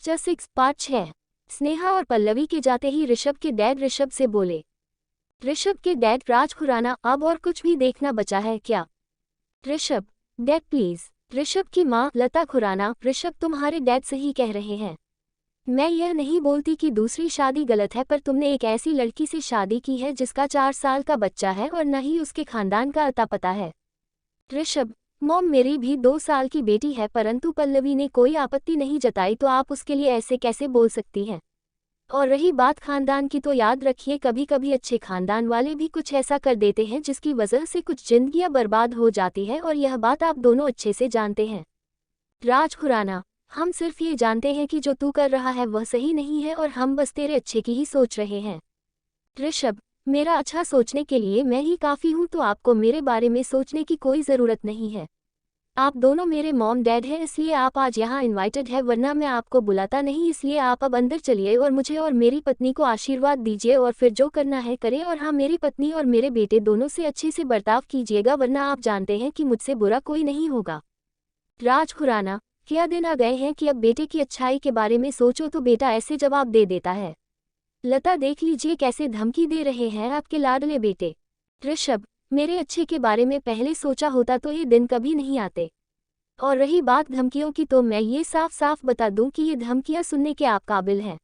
Chapter 6 part 6। Sneha और पल्लवी के जाते ही ऋषभ के डैड ऋषभ से बोले। ऋषभ के डैड राज खुराना, अब और कुछ भी देखना बचा है क्या? Rishabh, dad please. ऋषभ की माँ लता खुराना, ऋषभ तुम्हारे डैड सही कह रहे हैं। मैं यह नहीं बोलती कि दूसरी शादी गलत है, पर तुमने एक ऐसी लड़की से शादी की है जिसका 4 साल का बच्चा है और न ही उसके खानदान का अता पता है। ऋषभ, मॉम मेरी भी 2 साल की बेटी है, परंतु पल्लवी ने कोई आपत्ति नहीं जताई, तो आप उसके लिए ऐसे कैसे बोल सकती हैं? और रही बात खानदान की, तो याद रखिए कभी कभी अच्छे खानदान वाले भी कुछ ऐसा कर देते हैं जिसकी वजह से कुछ जिंदगियां बर्बाद हो जाती है, और यह बात आप दोनों अच्छे से जानते हैं। राज खुराना, हम सिर्फ ये जानते हैं कि जो तू कर रहा है वह सही नहीं है और हम बस तेरे अच्छे की ही सोच रहे हैं। ऋषभ, मेरा अच्छा सोचने के लिए मैं ही काफ़ी हूँ, तो आपको मेरे बारे में सोचने की कोई ज़रूरत नहीं है। आप दोनों मेरे मॉम डैड हैं, इसलिए आप आज यहाँ इनवाइटेड है, वरना मैं आपको बुलाता नहीं। इसलिए आप अब अंदर चलिए और मुझे और मेरी पत्नी को आशीर्वाद दीजिए, और फिर जो करना है करें। और हाँ, मेरी पत्नी और मेरे बेटे दोनों से अच्छे से बर्ताव कीजिएगा, वरना आप जानते हैं कि मुझसे बुरा कोई नहीं होगा। राज खुराना, क्या दिन आ गए हैं कि अब बेटे की अच्छाई के बारे में सोचो तो बेटा ऐसे जवाब दे देता है। लता, देख लीजिए कैसे धमकी दे रहे हैं आपके लाडले बेटे। ऋषभ, मेरे अच्छे के बारे में पहले सोचा होता तो ये दिन कभी नहीं आते। और रही बात धमकियों की, तो मैं ये साफ साफ बता दूं कि ये धमकियां सुनने के आप काबिल हैं।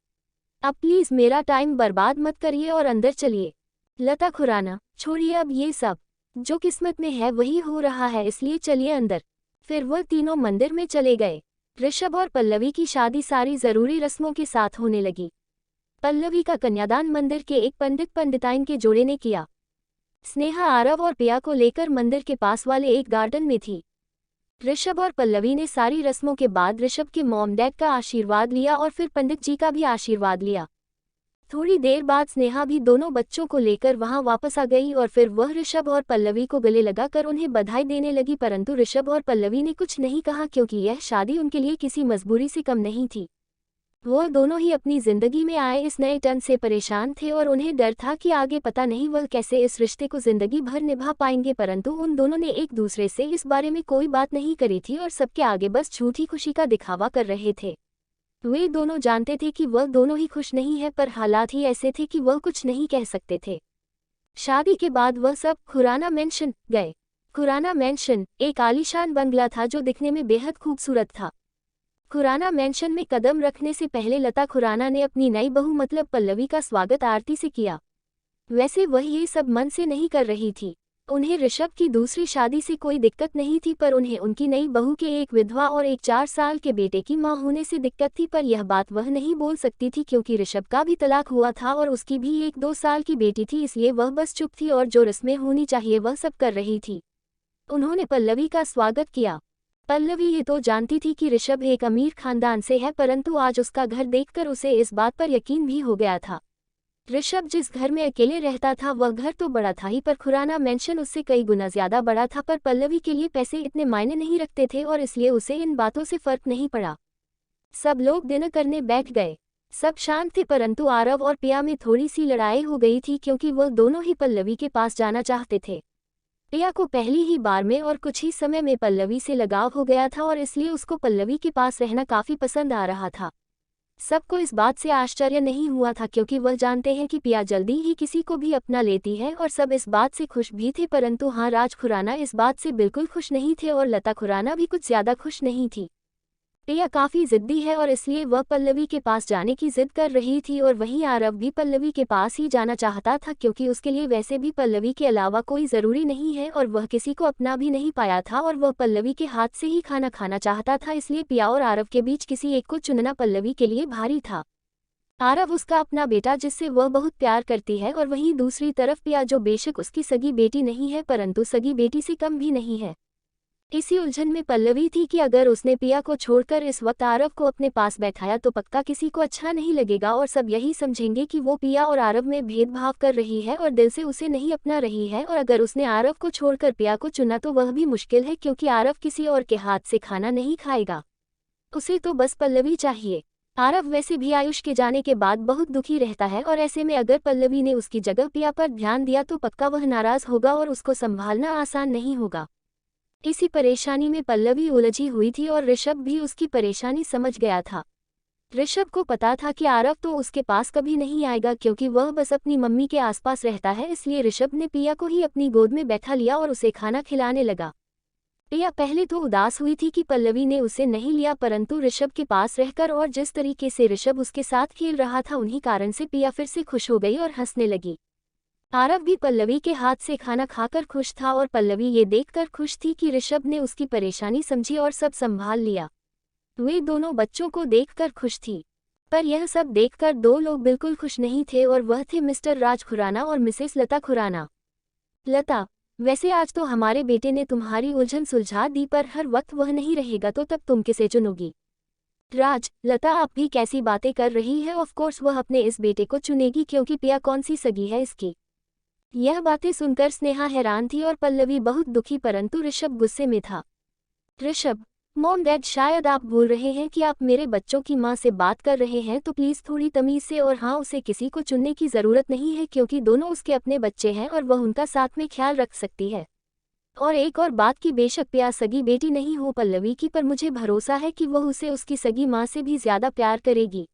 अब प्लीज़ मेरा टाइम बर्बाद मत करिए और अंदर चलिए। लता खुराना, छोड़िए अब ये सब, जो किस्मत में है वही हो रहा है, इसलिए चलिए अंदर। फिर वह तीनों मंदिर में चले गए। ऋषभ और पल्लवी की शादी सारी ज़रूरी रस्मों के साथ होने लगी। पल्लवी का कन्यादान मंदिर के एक पंडित पंडिताइन के जोड़े ने किया। स्नेहा आरव और पिया को लेकर मंदिर के पास वाले एक गार्डन में थी। ऋषभ और पल्लवी ने सारी रस्मों के बाद ऋषभ के मॉम डैड का आशीर्वाद लिया और फिर पंडित जी का भी आशीर्वाद लिया। थोड़ी देर बाद स्नेहा भी दोनों बच्चों को लेकर वहां वापस आ गई और फिर वह ऋषभ और पल्लवी को गले लगाकर उन्हें बधाई देने लगी, परंतु ऋषभ और पल्लवी ने कुछ नहीं कहा, क्योंकि यह शादी उनके लिए किसी मजबूरी से कम नहीं थी। वह दोनों ही अपनी जिंदगी में आए इस नए टर्न से परेशान थे और उन्हें डर था कि आगे पता नहीं वह कैसे इस रिश्ते को जिंदगी भर निभा पाएंगे, परंतु उन दोनों ने एक दूसरे से इस बारे में कोई बात नहीं करी थी और सबके आगे बस झूठी खुशी का दिखावा कर रहे थे। वे दोनों जानते थे कि वह दोनों ही खुश नहीं है, पर हालात ही ऐसे थे कि वह कुछ नहीं कह सकते थे। शादी के बाद वह सब खुराना मैंशन गए। खुराना मैंशन एक आलीशान बंगला था जो दिखने में बेहद खूबसूरत था। खुराना मैंशन में कदम रखने से पहले लता खुराना ने अपनी नई बहू मतलब पल्लवी का स्वागत आरती से किया। वैसे वह ये सब मन से नहीं कर रही थी। उन्हें ऋषभ की दूसरी शादी से कोई दिक्कत नहीं थी, पर उन्हें उनकी नई बहू के एक विधवा और एक 4 साल के बेटे की मां होने से दिक्कत थी, पर यह बात वह नहीं बोल सकती थी क्योंकि ऋषभ का भी तलाक हुआ था और उसकी भी एक 2 साल की बेटी थी, इसलिए वह बस चुप थी और जो रस्में होनी चाहिए वह सब कर रही थी। उन्होंने पल्लवी का स्वागत किया। पल्लवी ये तो जानती थी कि ऋषभ एक अमीर खानदान से है, परंतु आज उसका घर देखकर उसे इस बात पर यकीन भी हो गया था। ऋषभ जिस घर में अकेले रहता था वह घर तो बड़ा था ही, पर खुराना मैंशन उससे कई गुना ज्यादा बड़ा था, पर पल्लवी के लिए पैसे इतने मायने नहीं रखते थे और इसलिए उसे इन बातों से फर्क नहीं पड़ा। सब लोग डिनर करने बैठ गए। सब शांत थे, परंतु आरव और पिया में थोड़ी सी लड़ाई हो गई थी क्योंकि वह दोनों ही पल्लवी के पास जाना चाहते थे। पिया को पहली ही बार में और कुछ ही समय में पल्लवी से लगाव हो गया था और इसलिए उसको पल्लवी के पास रहना काफी पसंद आ रहा था। सबको इस बात से आश्चर्य नहीं हुआ था क्योंकि वह जानते हैं कि पिया जल्दी ही किसी को भी अपना लेती है, और सब इस बात से खुश भी थे, परंतु हाँ, राज खुराना इस बात से बिल्कुल खुश नहीं थे और लता खुराना भी कुछ ज्यादा खुश नहीं थी। पिया काफी जिद्दी है और इसलिए वह पल्लवी के पास जाने की जिद कर रही थी, और वहीं आरव भी पल्लवी के पास ही जाना चाहता था क्योंकि उसके लिए वैसे भी पल्लवी के अलावा कोई ज़रूरी नहीं है और वह किसी को अपना भी नहीं पाया था और वह पल्लवी के हाथ से ही खाना खाना चाहता था, इसलिए पिया और आरव के बीच किसी एक को चुनना पल्लवी के लिए भारी था। आरव उसका अपना बेटा जिससे वह बहुत प्यार करती है, और वहीं दूसरी तरफ पिया जो बेशक उसकी सगी बेटी नहीं है परंतु सगी बेटी से कम भी नहीं है। इसी उलझन में पल्लवी थी कि अगर उसने पिया को छोड़कर इस वक्त आरव को अपने पास बैठाया तो पक्का किसी को अच्छा नहीं लगेगा और सब यही समझेंगे कि वो पिया और आरव में भेदभाव कर रही है और दिल से उसे नहीं अपना रही है, और अगर उसने आरव को छोड़कर पिया को चुना तो वह भी मुश्किल है क्योंकि आरव किसी और के हाथ से खाना नहीं खाएगा। उसे तो बस पल्लवी चाहिए। आरव वैसे भी आयुष के जाने के बाद बहुत दुखी रहता है और ऐसे में अगर पल्लवी ने उसकी जगह पिया पर ध्यान दिया तो पक्का वह नाराज होगा और उसको संभालना आसान नहीं होगा। इसी परेशानी में पल्लवी उलझी हुई थी और ऋषभ भी उसकी परेशानी समझ गया था। ऋषभ को पता था कि आरव तो उसके पास कभी नहीं आएगा क्योंकि वह बस अपनी मम्मी के आसपास रहता है, इसलिए ऋषभ ने पिया को ही अपनी गोद में बैठा लिया और उसे खाना खिलाने लगा। पिया पहले तो उदास हुई थी कि पल्लवी ने उसे नहीं लिया, परंतु ऋषभ के पास रहकर और जिस तरीके से ऋषभ उसके साथ खेल रहा था उन्हीं कारण से पिया फिर से खुश हो गई और हंसने लगी। आरव भी पल्लवी के हाथ से खाना खाकर खुश था और पल्लवी ये देखकर खुश थी कि ऋषभ ने उसकी परेशानी समझी और सब संभाल लिया। वे दोनों बच्चों को देखकर खुश थी, पर यह सब देखकर दो लोग बिल्कुल खुश नहीं थे और वह थे मिस्टर राज खुराना और मिसेस लता खुराना। लता, वैसे आज तो हमारे बेटे ने तुम्हारी उलझन सुलझा दी, पर हर वक्त वह नहीं रहेगा तो तब तुम किसे चुनोगी? राज, लता आप भी कैसी बातें कर रही है? ऑफ कोर्स वह अपने इस बेटे को चुनेगी क्योंकि पिया कौन सी सगी है इसकी। यह बातें सुनकर स्नेहा हैरान थी और पल्लवी बहुत दुखी, परंतु ऋषभ गुस्से में था। ऋषभ, मॉम डैड, शायद आप भूल रहे हैं कि आप मेरे बच्चों की माँ से बात कर रहे हैं, तो प्लीज़ थोड़ी तमीज़ से। और हाँ, उसे किसी को चुनने की ज़रूरत नहीं है क्योंकि दोनों उसके अपने बच्चे हैं और वह उनका साथ में ख्याल रख सकती है। और एक और बात कि बेशक पिया सगी बेटी नहीं हो पल्लवी की, पर मुझे भरोसा है कि वह उसे उसकी सगी माँ से भी ज़्यादा प्यार करेगी।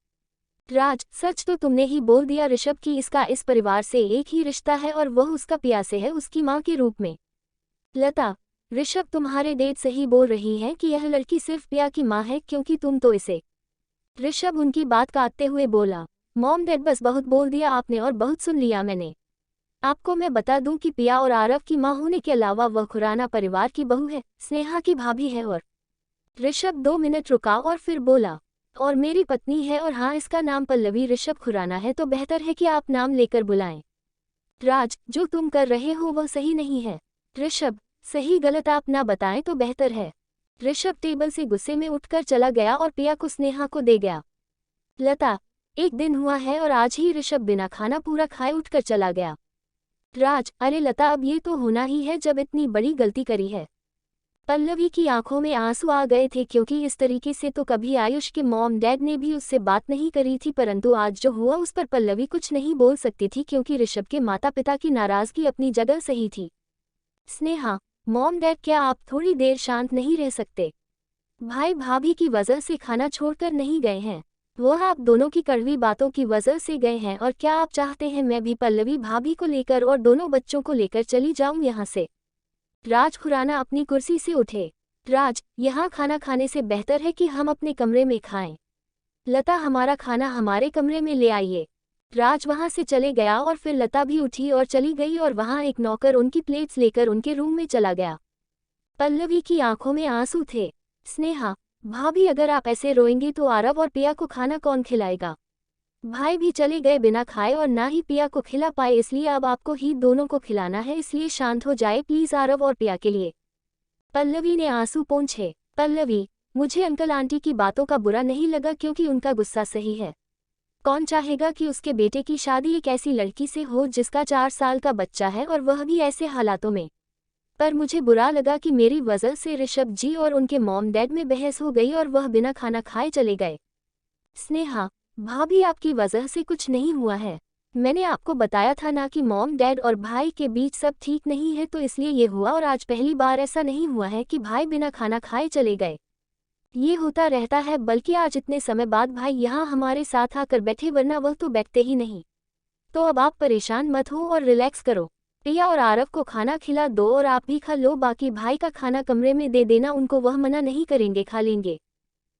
राज, सच तो तुमने ही बोल दिया ऋषभ कि इसका इस परिवार से एक ही रिश्ता है और वह उसका पिया से है, उसकी माँ के रूप में। लता, ऋषभ तुम्हारे डेड सही बोल रही हैं कि यह लड़की सिर्फ पिया की माँ है क्योंकि तुम तो इसे। ऋषभ उनकी बात काटते हुए बोला, मॉम डैड बस बहुत बोल दिया आपने और बहुत सुन लिया मैंने। आपको मैं बता दूं कि पिया और आरव की माँ होने के अलावा वह खुराना परिवार की बहू है, स्नेहा की भाभी है। और ऋषभ 2 मिनट रुका और फिर बोला, और मेरी पत्नी है, और हाँ इसका नाम पल्लवी ऋषभ खुराना है, तो बेहतर है कि आप नाम लेकर बुलाएं। राज, जो तुम कर रहे हो वह सही नहीं है। ऋषभ, सही गलत आप ना बताएं तो बेहतर है। ऋषभ टेबल से गुस्से में उठकर चला गया और पिया को स्नेहा को दे गया। लता, एक दिन हुआ है और आज ही ऋषभ बिना खाना पूरा खाए उठकर चला गया। राज, अरे लता, अब ये तो होना ही है जब इतनी बड़ी गलती करी है। पल्लवी की आंखों में आंसू आ गए थे क्योंकि इस तरीके से तो कभी आयुष के मॉम डैड ने भी उससे बात नहीं करी थी, परंतु आज जो हुआ उस पर पल्लवी कुछ नहीं बोल सकती थी क्योंकि ऋषभ के माता पिता की नाराजगी अपनी जगह सही थी। स्नेहा, मॉम डैड, क्या आप थोड़ी देर शांत नहीं रह सकते? भाई भाभी की वजह से खाना छोड़कर नहीं गए हैं, वह आप दोनों की कड़वी बातों की वजह से गए हैं। और क्या आप चाहते हैं मैं भी पल्लवी भाभी को लेकर और दोनों बच्चों को लेकर चली जाऊं यहाँ से? राज खुराना अपनी कुर्सी से उठे। राज, यहाँ खाना खाने से बेहतर है कि हम अपने कमरे में खाएं। लता, हमारा खाना हमारे कमरे में ले आइए। राज वहां से चले गया और फिर लता भी उठी और चली गई और वहां एक नौकर उनकी प्लेट्स लेकर उनके रूम में चला गया। पल्लवी की आंखों में आंसू थे। स्नेहा, भाभी अगर आप ऐसे रोएंगी तो आरव और पिया को खाना कौन खिलाएगा? भाई भी चले गए बिना खाए और ना ही पिया को खिला पाए, इसलिए अब आपको ही दोनों को खिलाना है, इसलिए शांत हो जाए प्लीज आरव और पिया के लिए। पल्लवी ने आंसू पोंछे। पल्लवी, मुझे अंकल आंटी की बातों का बुरा नहीं लगा क्योंकि उनका गुस्सा सही है। कौन चाहेगा कि उसके बेटे की शादी एक ऐसी लड़की से हो जिसका 4 साल का बच्चा है और वह भी ऐसे हालातों में। पर मुझे बुरा लगा कि मेरी वजह से ऋषभ जी और उनके मॉम डैड में बहस हो गई और वह बिना खाना खाए चले गए। स्नेहा, भाभी आपकी वजह से कुछ नहीं हुआ है। मैंने आपको बताया था ना कि मॉम डैड और भाई के बीच सब ठीक नहीं है, तो इसलिए ये हुआ। और आज पहली बार ऐसा नहीं हुआ है कि भाई बिना खाना खाए चले गए। ये होता रहता है, बल्कि आज इतने समय बाद भाई यहाँ हमारे साथ आकर बैठे, वरना वह तो बैठते ही नहीं। तो अब आप परेशान मत हो और रिलैक्स करो। पिया और आरव को खाना खिला दो और आप भी खा लो, बाकी भाई का खाना कमरे में दे देना उनको, वह मना नहीं करेंगे, खा लेंगे।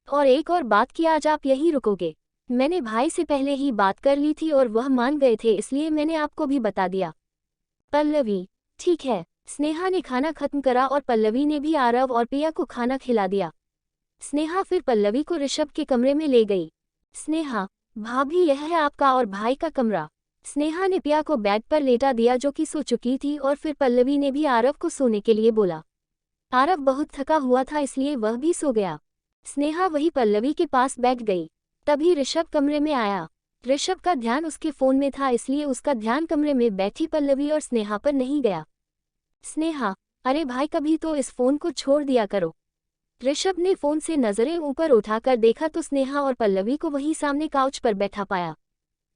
और एक और बात कि आज आप यहीं रुकोगे। मैंने भाई से पहले ही बात कर ली थी और वह मान गए थे, इसलिए मैंने आपको भी बता दिया। पल्लवी, ठीक है। स्नेहा ने खाना खत्म करा और पल्लवी ने भी आरव और पिया को खाना खिला दिया। स्नेहा फिर पल्लवी को ऋषभ के कमरे में ले गई। स्नेहा, भाभी यह है आपका और भाई का कमरा। स्नेहा ने पिया को बेड पर लेटा दिया जो कि सो चुकी थी और फिर पल्लवी ने भी आरव को सोने के लिए बोला। आरव बहुत थका हुआ था इसलिए वह भी सो गया। स्नेहा वही पल्लवी के पास बैठ गई। तभी ऋषभ कमरे में आया। ऋषभ का ध्यान उसके फोन में था, इसलिए उसका ध्यान कमरे में बैठी पल्लवी और स्नेहा पर नहीं गया। स्नेहा, अरे भाई कभी तो इस फोन को छोड़ दिया करो। ऋषभ ने फोन से नजरें ऊपर उठाकर देखा तो स्नेहा और पल्लवी को वहीं सामने काउच पर बैठा पाया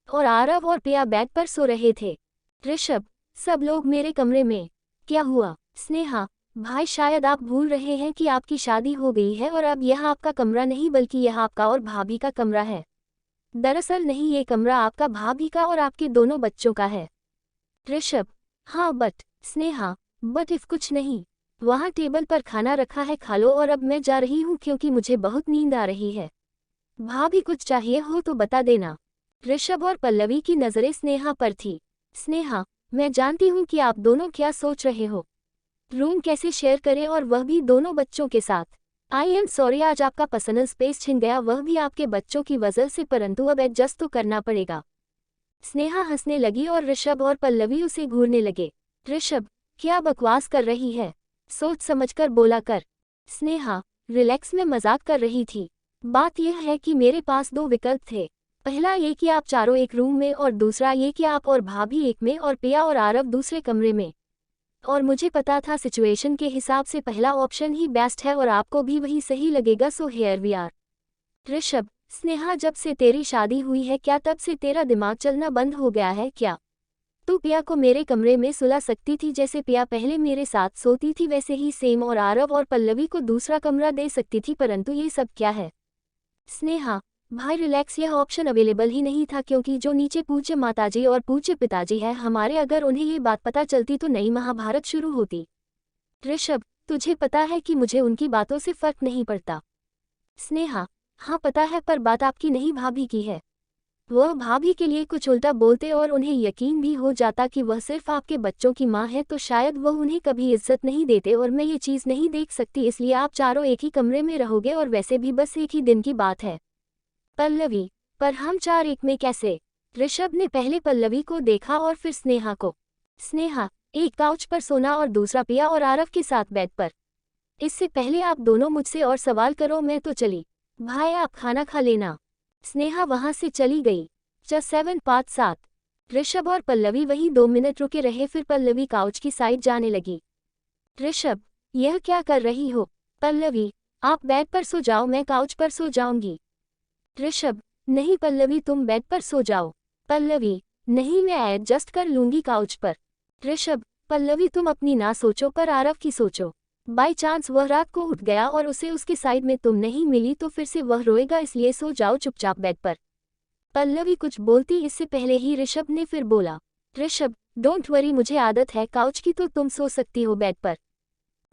और आरव और पिया बेड पर सो रहे थे। ऋषभ, सब लोग मेरे कमरे में। क्या हुआ? स्नेहा, भाई शायद आप भूल रहे हैं कि आपकी शादी हो गई है और अब यह आपका कमरा नहीं बल्कि यह आपका और भाभी का कमरा है। दरअसल नहीं, ये कमरा आपका भाभी का और आपके दोनों बच्चों का है। ऋषभ, हाँ बट। स्नेहा, बट इफ कुछ नहीं। वहाँ टेबल पर खाना रखा है, खा लो और अब मैं जा रही हूँ क्योंकि मुझे बहुत नींद आ रही है। भाभी कुछ चाहिए हो तो बता देना। ऋषभ और पल्लवी की नजरें स्नेहा पर थी। स्नेहा, मैं जानती हूँ कि आप दोनों क्या सोच रहे हो। रूम कैसे शेयर करें और वह भी दोनों बच्चों के साथ। आई एम सॉरी, आज आपका पर्सनल स्पेस छिन गया, वह भी आपके बच्चों की वजह से, परंतु अब एडजस्ट तो करना पड़ेगा। स्नेहा हंसने लगी और ऋषभ और पल्लवी उसे घूरने लगे। ऋषभ, क्या बकवास कर रही है, सोच समझकर बोला कर। स्नेहा, रिलैक्स, में मजाक कर रही थी। बात यह है कि मेरे पास दो विकल्प थे। पहला ये कि आप चारों एक रूम में और दूसरा ये कि आप और भाभी एक में और पिया और आरव दूसरे कमरे में। और मुझे पता था सिचुएशन के हिसाब से पहला ऑप्शन ही बेस्ट है और आपको भी वही सही लगेगा, so here we are. Rishabh, Sneha, जब से तेरी शादी हुई है क्या तब से तेरा दिमाग चलना बंद हो गया है क्या? तू पिया को मेरे कमरे में सुला सकती थी, जैसे पिया पहले मेरे साथ सोती थी वैसे ही सेम, और आरव और पल्लवी को दूसरा कमरा दे सकती थी, परंतु ये सब क्या है? स्नेहा, भाई रिलैक्स, यह ऑप्शन अवेलेबल ही नहीं था क्योंकि जो नीचे पूज्य माताजी और पूज्य पिताजी है हमारे, अगर उन्हें ये बात पता चलती तो नई महाभारत शुरू होती। ऋषभ, तुझे पता है कि मुझे उनकी बातों से फर्क नहीं पड़ता। स्नेहा, हाँ पता है, पर बात आपकी नहीं भाभी की है। वह भाभी के लिए कुछ उल्टा बोलते और उन्हें यकीन भी हो जाता कि वह सिर्फ आपके बच्चों की माँ है तो शायद वह उन्हें कभी इज्जत नहीं देते, और मैं ये चीज़ नहीं देख सकती, इसलिए आप चारों एक ही कमरे में रहोगे और वैसे भी बस एक ही दिन की बात है। पल्लवी, पर हम चार एक में कैसे? ऋषभ ने पहले पल्लवी को देखा और फिर स्नेहा को। स्नेहा, एक काउच पर सोना और दूसरा पिया और आरव के साथ बेड पर। इससे पहले आप दोनों मुझसे और सवाल करो, मैं तो चली। भाई आप खाना खा लेना। स्नेहा वहां से चली गई। 7:07। ऋषभ और पल्लवी वहीं 2 मिनट रुके रहे, फिर पल्लवी काउच की साइड जाने लगी। ऋषभ, यह क्या कर रही हो? पल्लवी, आप बेड पर सो जाओ, मैं काउच पर सो जाऊंगी। ऋषभ, नहीं पल्लवी, तुम बेड पर सो जाओ। पल्लवी, नहीं मैं एडजस्ट कर लूंगी काउच पर। ऋषभ, पल्लवी तुम अपनी ना सोचो पर आरव की सोचो। बाई चांस वह रात को उठ गया और उसे उसके साइड में तुम नहीं मिली तो फिर से वह रोएगा, इसलिए सो जाओ चुपचाप बेड पर। पल्लवी कुछ बोलती इससे पहले ही ऋषभ ने फिर बोला। ऋषभ, डोंट वरी, मुझे आदत है काउच की, तो तुम सो सकती हो बेड पर।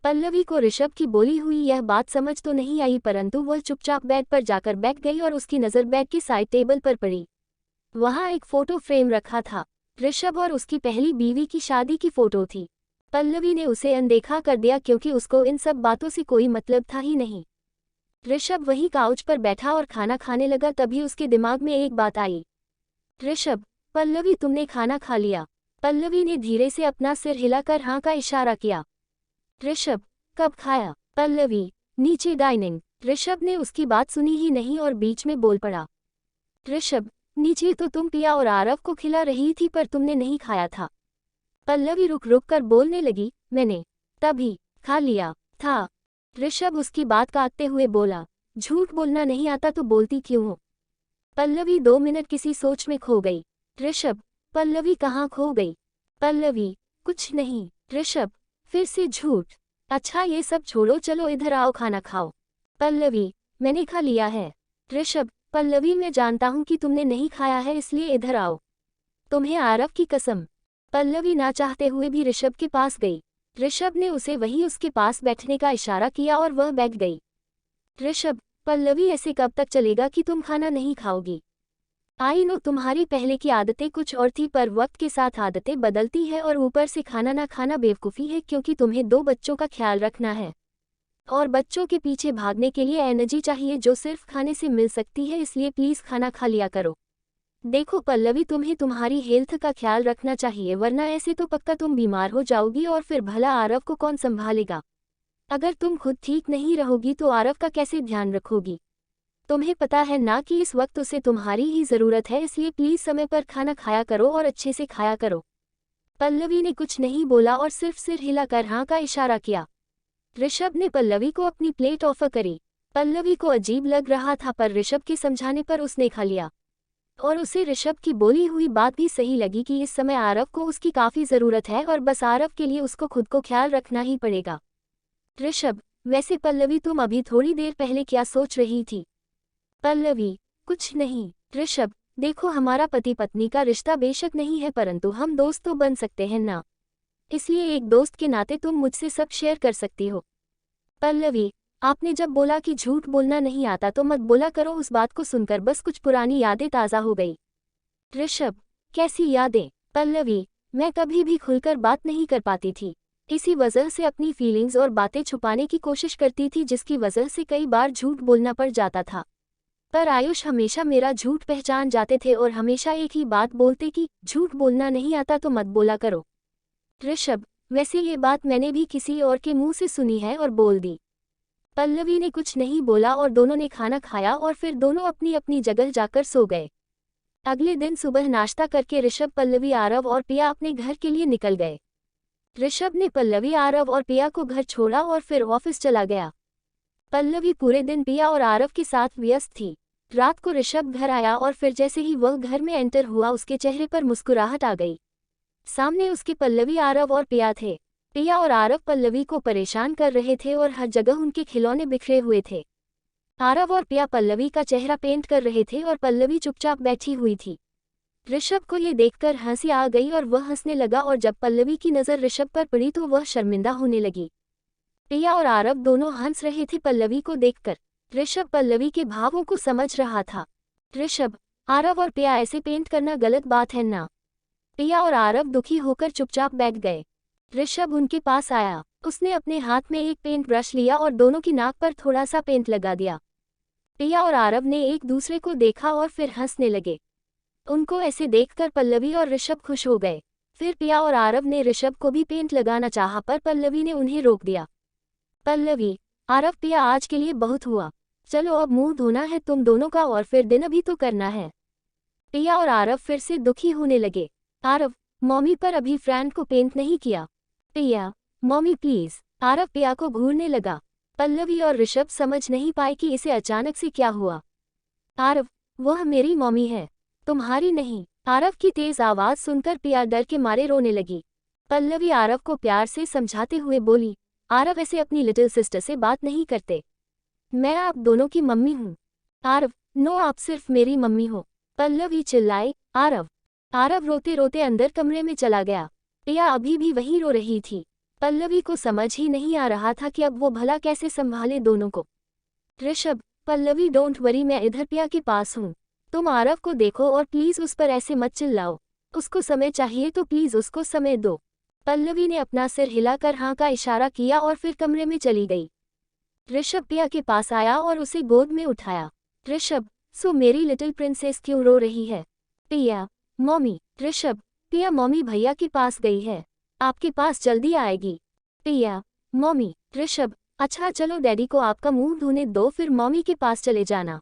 पल्लवी को ऋषभ की बोली हुई यह बात समझ तो नहीं आई, परंतु वह चुपचाप बेड पर जाकर बैठ गई और उसकी नज़र बेड की साइड टेबल पर पड़ी। वहाँ एक फोटो फ्रेम रखा था। ऋषभ और उसकी पहली बीवी की शादी की फोटो थी। पल्लवी ने उसे अनदेखा कर दिया क्योंकि उसको इन सब बातों से कोई मतलब था ही नहीं। ऋषभ वहीं काउच पर बैठा और खाना खाने लगा, तभी उसके दिमाग में एक बात आई। ऋषभ, पल्लवी तुमने खाना खा लिया? पल्लवी ने धीरे से अपना सिर हिलाकर हाँ का इशारा किया। ऋषभ, कब खाया? पल्लवी, नीचे डाइनिंग। ऋषभ ने उसकी बात सुनी ही नहीं और बीच में बोल पड़ा। ऋषभ, नीचे तो तुम पिया और आरव को खिला रही थी पर तुमने नहीं खाया था। पल्लवी रुक रुक कर बोलने लगी, मैंने तभी खा लिया था। ऋषभ उसकी बात काटते हुए बोला, झूठ बोलना नहीं आता तो बोलती क्यों हो? पल्लवी 2 मिनट किसी सोच में खो गई। ऋषभ, पल्लवी कहाँ खो गई? पल्लवी, कुछ नहीं। ऋषभ, फिर से झूठ। अच्छा ये सब छोड़ो, चलो इधर आओ खाना खाओ। पल्लवी, मैंने खा लिया है। ऋषभ, पल्लवी मैं जानता हूँ कि तुमने नहीं खाया है, इसलिए इधर आओ। तुम्हें आरव की कसम। पल्लवी ना चाहते हुए भी ऋषभ के पास गई। ऋषभ ने उसे वहीं उसके पास बैठने का इशारा किया और वह बैठ गई। ऋषभ, पल्लवी ऐसे कब तक चलेगा कि तुम खाना नहीं खाओगी? आई नो तुम्हारी पहले की आदतें कुछ और थी, पर वक्त के साथ आदतें बदलती है और ऊपर से खाना ना खाना बेवकूफ़ी है क्योंकि तुम्हें 2 बच्चों का ख्याल रखना है और बच्चों के पीछे भागने के लिए एनर्जी चाहिए जो सिर्फ खाने से मिल सकती है, इसलिए प्लीज़ खाना खा लिया करो। देखो पल्लवी, तुम्हें तुम्हारी हेल्थ का ख्याल रखना चाहिए, वरना ऐसे तो पक्का तुम बीमार हो जाओगी और फिर भला आरव को कौन संभालेगा? अगर तुम खुद ठीक नहीं रहोगी तो आरव का कैसे ध्यान रखोगी? तुम्हें पता है ना कि इस वक्त उसे तुम्हारी ही ज़रूरत है, इसलिए प्लीज़ समय पर खाना खाया करो और अच्छे से खाया करो। पल्लवी ने कुछ नहीं बोला और सिर्फ सिर हिलाकर हाँ का इशारा किया। ऋषभ ने पल्लवी को अपनी प्लेट ऑफर करी। पल्लवी को अजीब लग रहा था पर ऋषभ के समझाने पर उसने खा लिया और उसे ऋषभ की बोली हुई बात भी सही लगी कि इस समय आरव को उसकी काफ़ी ज़रूरत है और बस आरव के लिए उसको खुद को ख्याल रखना ही पड़ेगा। ऋषभ, वैसे पल्लवी तुम अभी थोड़ी देर पहले क्या सोच रही थी? पल्लवी, कुछ नहीं। ऋषभ, देखो हमारा पति पत्नी का रिश्ता बेशक नहीं है परंतु हम दोस्त तो बन सकते हैं ना। इसलिए एक दोस्त के नाते तुम मुझसे सब शेयर कर सकती हो। पल्लवी, आपने जब बोला कि झूठ बोलना नहीं आता तो मत बोला करो। उस बात को सुनकर बस कुछ पुरानी यादें ताज़ा हो गई। ऋषभ, कैसी यादें? पल्लवी, मैं कभी भी खुलकर बात नहीं कर पाती थी। इसी वजह से अपनी फीलिंग्स और बातें छुपाने की कोशिश करती थी जिसकी वजह से कई बार झूठ बोलना पड़ जाता था। पर आयुष हमेशा मेरा झूठ पहचान जाते थे और हमेशा एक ही बात बोलते कि झूठ बोलना नहीं आता तो मत बोला करो। ऋषभ, वैसे ये बात मैंने भी किसी और के मुंह से सुनी है और बोल दी। पल्लवी ने कुछ नहीं बोला और दोनों ने खाना खाया और फिर दोनों अपनी अपनी जगह जाकर सो गए। अगले दिन सुबह नाश्ता करके ऋषभ, पल्लवी, आरव और पिया अपने घर के लिए निकल गए। ऋषभ ने पल्लवी, आरव और पिया को घर छोड़ा और फिर ऑफिस चला गया। पल्लवी पूरे दिन पिया और आरव के साथ व्यस्त थी। रात को ऋषभ घर आया और फिर जैसे ही वह घर में एंटर हुआ उसके चेहरे पर मुस्कुराहट आ गई। सामने उसके पल्लवी, आरव और पिया थे। पिया और आरव पल्लवी को परेशान कर रहे थे और हर जगह उनके खिलौने बिखरे हुए थे। आरव और पिया पल्लवी का चेहरा पेंट कर रहे थे और पल्लवी चुपचाप बैठी हुई थी। ऋषभ को ये देखकर हंसी आ गई और वह हंसने लगा और जब पल्लवी की नज़र ऋषभ पर पड़ी तो वह शर्मिंदा होने लगी। पिया और आरव दोनों हंस रहे थे पल्लवी को देखकर। ऋषभ पल्लवी के भावों को समझ रहा था। ऋषभ, आरव और पिया, ऐसे पेंट करना गलत बात है ना। पिया और आरव दुखी होकर चुपचाप बैठ गए। ऋषभ उनके पास आया। उसने अपने हाथ में एक पेंट ब्रश लिया और दोनों की नाक पर थोड़ा सा पेंट लगा दिया। पिया और आरव ने एक दूसरे को देखा और फिर हंसने लगे। उनको ऐसे देखकर पल्लवी और ऋषभ खुश हो गए। फिर पिया और आरव ने ऋषभ को भी पेंट लगाना चाहा पर पल्लवी ने उन्हें रोक दिया। पल्लवी, आरव, पिया, आज के लिए बहुत हुआ। चलो अब मुंह धोना है तुम दोनों का और फिर डिनर भी तो करना है। पिया और आरव फिर से दुखी होने लगे। आरव, मम्मी, पर अभी फ्रेंड को पेंट नहीं किया। पिया, मम्मी प्लीज। आरव पिया को घूरने लगा। पल्लवी और ऋषभ समझ नहीं पाए कि इसे अचानक से क्या हुआ। आरव, वह मेरी मम्मी है, तुम्हारी नहीं। आरव की तेज आवाज सुनकर पिया डर के मारे रोने लगी। पल्लवी आरव को प्यार से समझाते हुए बोली, आरव, ऐसे अपनी लिटिल सिस्टर से बात नहीं करते। मैं आप दोनों की मम्मी हूँ। आरव, नो, आप सिर्फ मेरी मम्मी हो। पल्लवी चिल्लाई। आरव। आरव रोते रोते अंदर कमरे में चला गया। पिया अभी भी वहीं रो रही थी। पल्लवी को समझ ही नहीं आ रहा था कि अब वो भला कैसे संभाले दोनों को। ऋषभ, पल्लवी, डोंट वरी, मैं इधर पिया के पास हूँ। तुम आरव को देखो और प्लीज उस पर ऐसे मत चिल्लाओ। उसको समय चाहिए तो प्लीज उसको समय दो। पल्लवी ने अपना सिर हिलाकर हाँ का इशारा किया और फिर कमरे में चली गई। ऋषभ पिया के पास आया और उसे गोद में उठाया। ऋषभ, सो मेरी लिटिल प्रिंसेस क्यों रो रही है? पिया, मम्मी। ऋषभ, पिया, मम्मी भैया के पास गई है, आपके पास जल्दी आएगी। पिया, मम्मी। ऋषभ, अच्छा चलो डैडी को आपका मुंह धोने दो फिर मम्मी के पास चले जाना।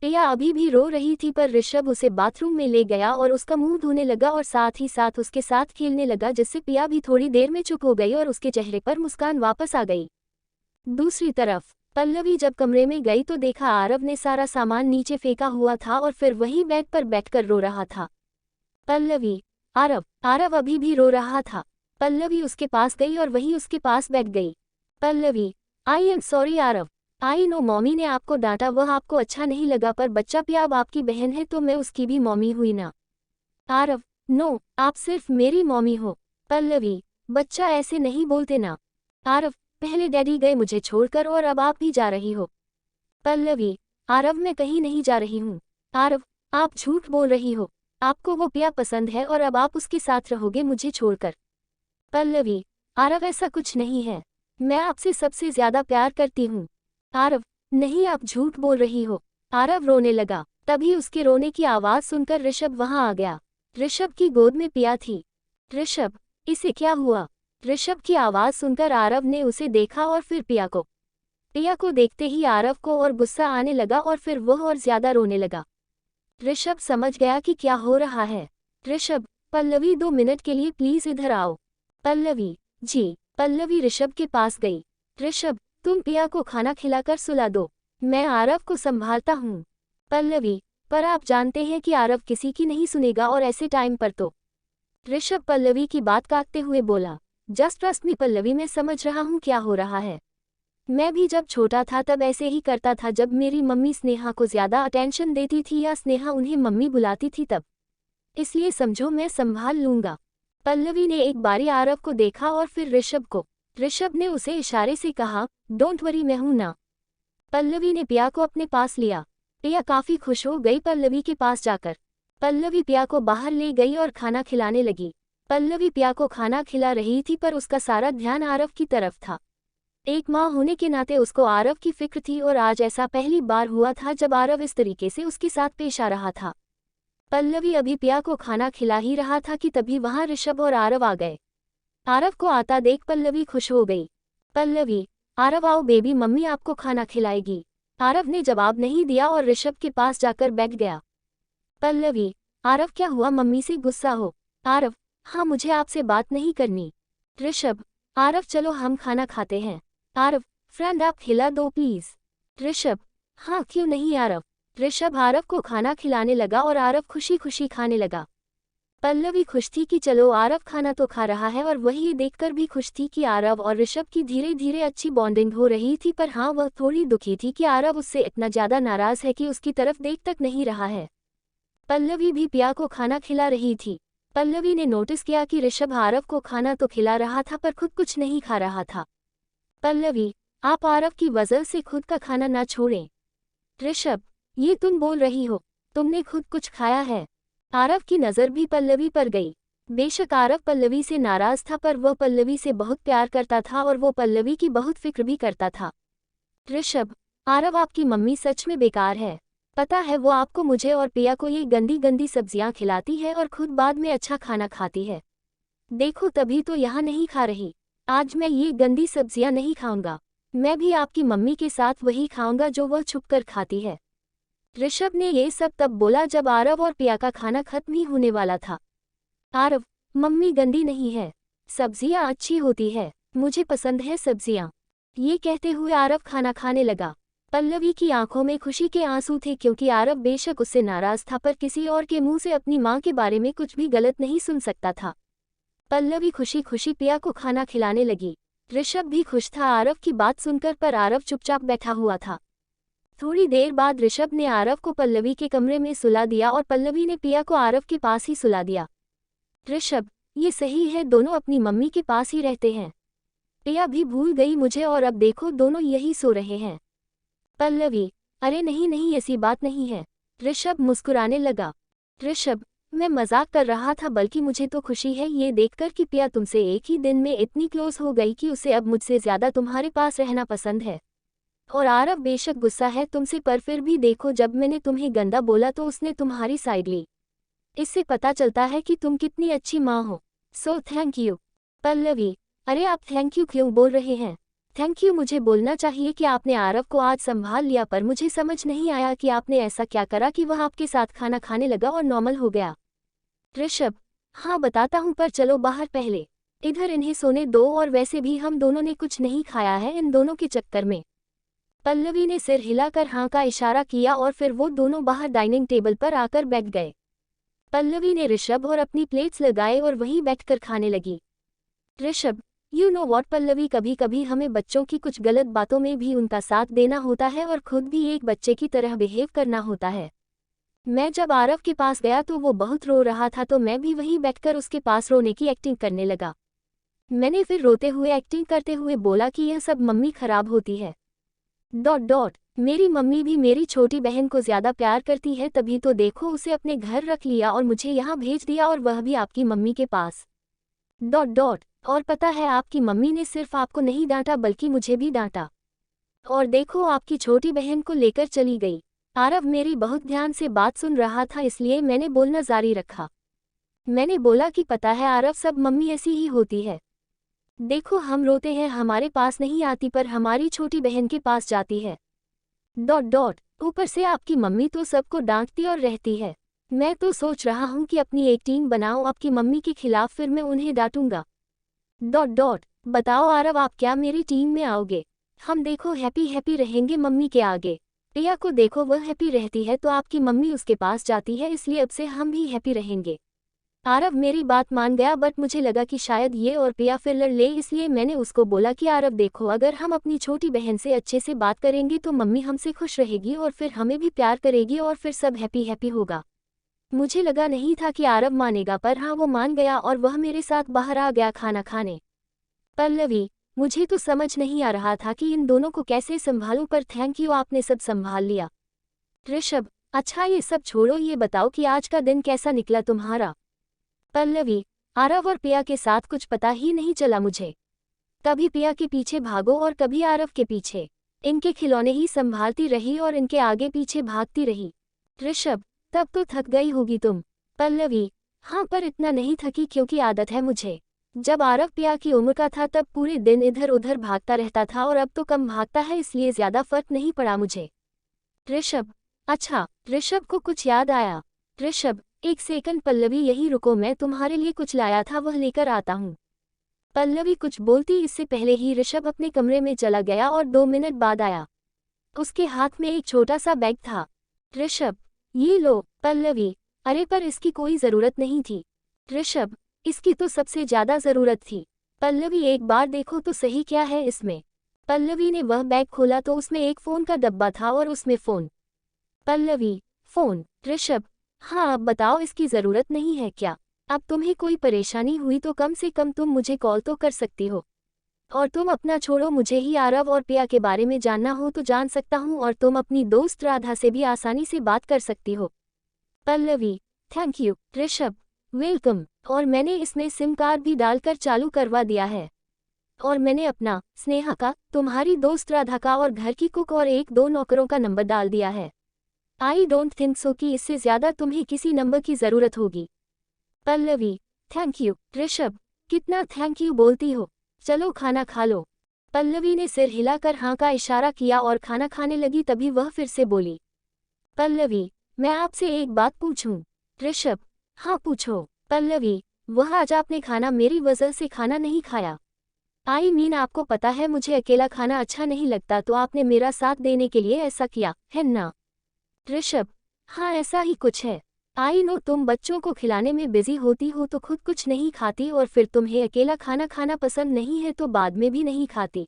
पिया अभी भी रो रही थी पर ऋषभ उसे बाथरूम में ले गया और उसका मुंह धोने लगा और साथ ही साथ उसके साथ खेलने लगा जिससे पिया भी थोड़ी देर में चुप हो गई और उसके चेहरे पर मुस्कान वापस आ गई। दूसरी तरफ पल्लवी जब कमरे में गई तो देखा आरव ने सारा सामान नीचे फेंका हुआ था और फिर वहीं बेड पर बैठकर रो रहा था। पल्लवी, आरव। आरव अभी भी रो रहा था। पल्लवी उसके पास गई और वहीं उसके पास बैठ गई। Pallavi, I am sorry Aarav, I know mommy ने आपको डांटा, वह आपको अच्छा नहीं लगा, पर बच्चा पिया अब आपकी बहन है तो मैं उसकी भी मॉमी हुई ना। आरव, नो, आप सिर्फ मेरी मॉमी हो। पल्लवी, बच्चा ऐसे नहीं बोलते ना। आरव, पहले डैडी गए मुझे छोड़कर और अब आप भी जा रही हो। पल्लवी, आरव, मैं कहीं नहीं जा रही हूँ। आरव, आप झूठ बोल रही हो, आपको वो पिया पसंद है और अब आप उसके साथ रहोगे मुझे छोड़कर। पल्लवी, आरव, ऐसा कुछ नहीं है, मैं आपसे सबसे ज्यादा प्यार करती हूँ। आरव, नहीं, आप झूठ बोल रही हो। आरव रोने लगा। तभी उसके रोने की आवाज सुनकर ऋषभ वहां आ गया। ऋषभ की गोद में पिया थी। ऋषभ, इसे क्या हुआ? ऋषभ की आवाज सुनकर आरव ने उसे देखा और फिर पिया को। पिया को देखते ही आरव को और गुस्सा आने लगा और फिर वह और ज्यादा रोने लगा। ऋषभ समझ गया कि क्या हो रहा है। ऋषभ, पल्लवी 2 मिनट के लिए प्लीज इधर आओ। पल्लवी, जी। पल्लवी ऋषभ के पास गई। ऋषभ, तुम पिया को खाना खिलाकर सुला दो, मैं आरव को संभालता हूँ। पल्लवी, पर आप जानते हैं कि आरव किसी की नहीं सुनेगा और ऐसे टाइम पर तो। ऋषभ पल्लवी की बात काटते हुए बोला, जस्ट ट्रस्ट मी पल्लवी, मैं समझ रहा हूँ क्या हो रहा है। मैं भी जब छोटा था तब ऐसे ही करता था, जब मेरी मम्मी स्नेहा को ज़्यादा अटेंशन देती थी या स्नेहा उन्हें मम्मी बुलाती थी तब। इसलिए समझो मैं संभाल लूँगा। पल्लवी ने एक बारी आरव को देखा और फिर ऋषभ को। ऋषभ ने उसे इशारे से कहा, डोंट वरी, मैं हूं ना। पल्लवी ने पिया को अपने पास लिया। पिया काफ़ी खुश हो गई पल्लवी के पास जाकर। पल्लवी पिया को बाहर ले गई और खाना खिलाने लगी। पल्लवी पिया को खाना खिला रही थी पर उसका सारा ध्यान आरव की तरफ था। एक माँ होने के नाते उसको आरव की फिक्र थी और आज ऐसा पहली बार हुआ था जब आरव इस तरीके से उसके साथ पेश आ रहा था। पल्लवी अभी पिया को खाना खिला ही रहा था कि तभी वहां ऋषभ और आरव आ गए। आरव को आता देख पल्लवी खुश हो गई। पल्लवी, आरव आओ बेबी, मम्मी आपको खाना खिलाएगी। आरव ने जवाब नहीं दिया और ऋषभ के पास जाकर बैठ गया। पल्लवी, आरव क्या हुआ, मम्मी से गुस्सा हो? आरव, हाँ मुझे आपसे बात नहीं करनी। ऋषभ, आरव चलो हम खाना खाते हैं। आरव, फ्रेंड आप खिला दो प्लीज। ऋषभ, हाँ क्यों नहीं आरव। ऋषभ आरव को खाना खिलाने लगा और आरव खुशी खुशी खाने लगा। पल्लवी खुश थी कि चलो आरव खाना तो खा रहा है, और वही ये देखकर भी खुश थी कि आरव और ऋषभ की धीरे धीरे अच्छी बॉन्डिंग हो रही थी। पर हाँ वह थोड़ी दुखी थी कि आरव उससे इतना ज़्यादा नाराज़ है कि उसकी तरफ देख तक नहीं रहा है। पल्लवी भी पिया को खाना खिला रही थी। पल्लवी ने नोटिस किया कि ऋषभ आरव को खाना तो खिला रहा था पर खुद कुछ नहीं खा रहा था। पल्लवी, आप आरव की वजह से खुद का खाना ना छोड़ें। ऋषभ, ये तुम बोल रही हो, तुमने खुद कुछ खाया है? आरव की नज़र भी पल्लवी पर गई। बेशक आरव पल्लवी से नाराज था पर वह पल्लवी से बहुत प्यार करता था और वो पल्लवी की बहुत फिक्र भी करता था। ऋषभ, आरव आपकी मम्मी सच में बेकार है। पता है वो आपको, मुझे और पिया को ये गंदी गंदी सब्जियां खिलाती है और खुद बाद में अच्छा खाना खाती है। देखो तभी तो यहाँ नहीं खा रही। आज मैं ये गंदी सब्जियां नहीं खाऊंगा। मैं भी आपकी मम्मी के साथ वही खाऊंगा जो वह छुपकर खाती है। ऋषभ ने ये सब तब बोला जब आरव और पिया का खाना खत्म ही होने वाला था। आरव, मम्मी गंदी नहीं है, सब्जियां अच्छी होती है, मुझे पसंद है सब्जियां। ये कहते हुए आरव खाना खाने लगा। पल्लवी की आंखों में खुशी के आंसू थे क्योंकि आरव बेशक उससे नाराज था पर किसी और के मुंह से अपनी मां के बारे में कुछ भी गलत नहीं सुन सकता था। पल्लवी खुशी खुशी पिया को खाना खिलाने लगी। ऋषभ भी खुश था आरव की बात सुनकर, पर आरव चुपचाप बैठा हुआ था। थोड़ी देर बाद ऋषभ ने आरव को पल्लवी के कमरे में सुला दिया और पल्लवी ने पिया को आरव के पास ही सुला दिया। ऋषभ, ये सही है, दोनों अपनी मम्मी के पास ही रहते हैं। पिया भी भूल गई मुझे और अब देखो दोनों यही सो रहे हैं। पल्लवी, अरे नहीं नहीं ऐसी बात नहीं है। ऋषभ मुस्कुराने लगा। ऋषभ, मैं मजाक कर रहा था, बल्कि मुझे तो खुशी है ये देखकर कि पिया तुमसे एक ही दिन में इतनी क्लोज हो गई कि उसे अब मुझसे ज़्यादा तुम्हारे पास रहना पसंद है। और आरव बेशक गुस्सा है तुमसे पर फिर भी देखो जब मैंने तुम्हें गंदा बोला तो उसने तुम्हारी साइड ली। इससे पता चलता है कि तुम कितनी अच्छी माँ हो। So thank you. पल्लवी, अरे आप थैंक यू क्यों बोल रहे हैं? थैंक यू मुझे बोलना चाहिए कि आपने आरव को आज संभाल लिया, पर मुझे समझ नहीं आया कि आपने ऐसा क्या करा कि वह आपके साथ खाना खाने लगा और नॉर्मल हो गया। ऋषभ, हाँ बताता हूँ पर चलो बाहर पहले, इधर इन्हें सोने दो, और वैसे भी हम दोनों ने कुछ नहीं खाया है इन दोनों के चक्कर में। पल्लवी ने सिर हिलाकर हाँ का इशारा किया और फिर वो दोनों बाहर डाइनिंग टेबल पर आकर बैठ गए। पल्लवी ने ऋषभ और अपनी प्लेट्स लगाए और वहीं बैठकर खाने लगी। Rishabh, you know what Pallavi, कभी कभी हमें बच्चों की कुछ गलत बातों में भी उनका साथ देना होता है और खुद भी एक बच्चे की तरह बिहेव करना होता है। मैं जब आरव के पास गया तो वो बहुत रो रहा था तो मैं भी वहीं बैठकर उसके पास रोने की एक्टिंग करने लगा। मैंने फिर रोते हुए एक्टिंग करते हुए बोला कि यह सब मम्मी खराब होती है। डॉट डॉट, मेरी मम्मी भी मेरी छोटी बहन को ज़्यादा प्यार करती है, तभी तो देखो उसे अपने घर रख लिया और मुझे यहाँ भेज दिया, और वह भी आपकी मम्मी के पास। डॉट डॉट, और पता है आपकी मम्मी ने सिर्फ आपको नहीं डांटा बल्कि मुझे भी डांटा। और देखो आपकी छोटी बहन को लेकर चली गई। आरव मेरी बहुत ध्यान से बात सुन रहा था इसलिए मैंने बोलना जारी रखा। मैंने बोला कि पता है आरव, सब मम्मी ऐसी ही होती है। देखो हम रोते हैं हमारे पास नहीं आती पर हमारी छोटी बहन के पास जाती है। डॉट डॉट, ऊपर से आपकी मम्मी तो सबको डांटती और रहती है। मैं तो सोच रहा हूँ कि अपनी एक टीम बनाऊँ आपकी मम्मी के खिलाफ, फिर मैं उन्हें डांटूंगा। डॉट डॉट, बताओ आरव आप क्या मेरी टीम में आओगे? हम देखो हैप्पी हैप्पी रहेंगे मम्मी के आगे। प्रिया को देखो वह हैप्पी रहती है तो आपकी मम्मी उसके पास जाती है, इसलिए अब से हम भी हैप्पी रहेंगे। आरव मेरी बात मान गया, बट मुझे लगा कि शायद ये और प्रिया फिर लड़ ले, इसलिए मैंने उसको बोला कि आरव देखो, अगर हम अपनी छोटी बहन से अच्छे से बात करेंगे तो मम्मी हमसे खुश रहेगी और फिर हमें भी प्यार करेगी और फिर सब हैप्पी हैप्पी होगा। मुझे लगा नहीं था कि आरव मानेगा, पर हाँ वो मान गया और वह मेरे साथ बाहर आ गया खाना खाने। पल्लवी, मुझे तो समझ नहीं आ रहा था कि इन दोनों को कैसे संभालूं, पर थैंक यू आपने सब संभाल लिया। ऋषभ, अच्छा ये सब छोड़ो, ये बताओ कि आज का दिन कैसा निकला तुम्हारा। पल्लवी, आरव और पिया के साथ कुछ पता ही नहीं चला मुझे। कभी पिया के पीछे भागो और कभी आरव के पीछे, इनके खिलौने ही संभालती रही और इनके आगे पीछे भागती रही। ऋषभ, तब तो थक गई होगी तुम। पल्लवी, हाँ पर इतना नहीं थकी क्योंकि आदत है मुझे। जब आरव पिया की उम्र का था तब पूरे दिन इधर उधर भागता रहता था और अब तो कम भागता है, इसलिए ज्यादा फर्क नहीं पड़ा मुझे। ऋषभ, अच्छा। ऋषभ को कुछ याद आया। ऋषभ, एक सेकंड पल्लवी, यही रुको, मैं तुम्हारे लिए कुछ लाया था वह लेकर आता हूँ। पल्लवी कुछ बोलती इससे पहले ही ऋषभ अपने कमरे में चला गया और 2 मिनट बाद आया। उसके हाथ में एक छोटा सा बैग था। ऋषभ, ये लो। पल्लवी, अरे पर इसकी कोई जरूरत नहीं थी। ऋषभ, इसकी तो सबसे ज्यादा जरूरत थी। पल्लवी, एक बार देखो तो सही क्या है इसमें। पल्लवी ने वह बैग खोला तो उसमें एक फोन का डब्बा था और उसमें फोन। पल्लवी, फोन। ऋषभ, हाँ अब बताओ इसकी जरूरत नहीं है क्या? अब तुम्हें कोई परेशानी हुई तो कम से कम तुम मुझे कॉल तो कर सकती हो। और तुम अपना छोड़ो, मुझे ही आरव और पिया के बारे में जानना हो तो जान सकता हूँ, और तुम अपनी दोस्त राधा से भी आसानी से बात कर सकती हो। Pallavi, thank you. Rishabh, welcome. और मैंने इसमें सिम कार्ड भी डालकर चालू करवा दिया है। और मैंने अपना, स्नेहा का, तुम्हारी दोस्त राधा का और घर की कुक और 1-2 नौकरों का नंबर डाल दिया है। आई डोंट थिंक सो कि इससे ज्यादा तुम्हें किसी नंबर की जरूरत होगी। Pallavi, thank you. ऋषभ, कितना थैंक यू बोलती हो, चलो खाना खा लो। पल्लवी ने सिर हिलाकर हाँ का इशारा किया और खाना खाने लगी, तभी वह फिर से बोली। पल्लवी, मैं आपसे एक बात पूछूं? ऋषभ, हाँ पूछो। पल्लवी, वह आज आपने खाना मेरी वजह से खाना नहीं खाया। आई मीन आपको पता है मुझे अकेला खाना अच्छा नहीं लगता, तो आपने मेरा साथ देने के लिए ऐसा किया है ना? ऋषभ, हाँ ऐसा ही कुछ है। आई नो तुम बच्चों को खिलाने में बिजी होती हो तो खुद कुछ नहीं खाती, और फिर तुम्हें अकेला खाना खाना पसंद नहीं है तो बाद में भी नहीं खाती।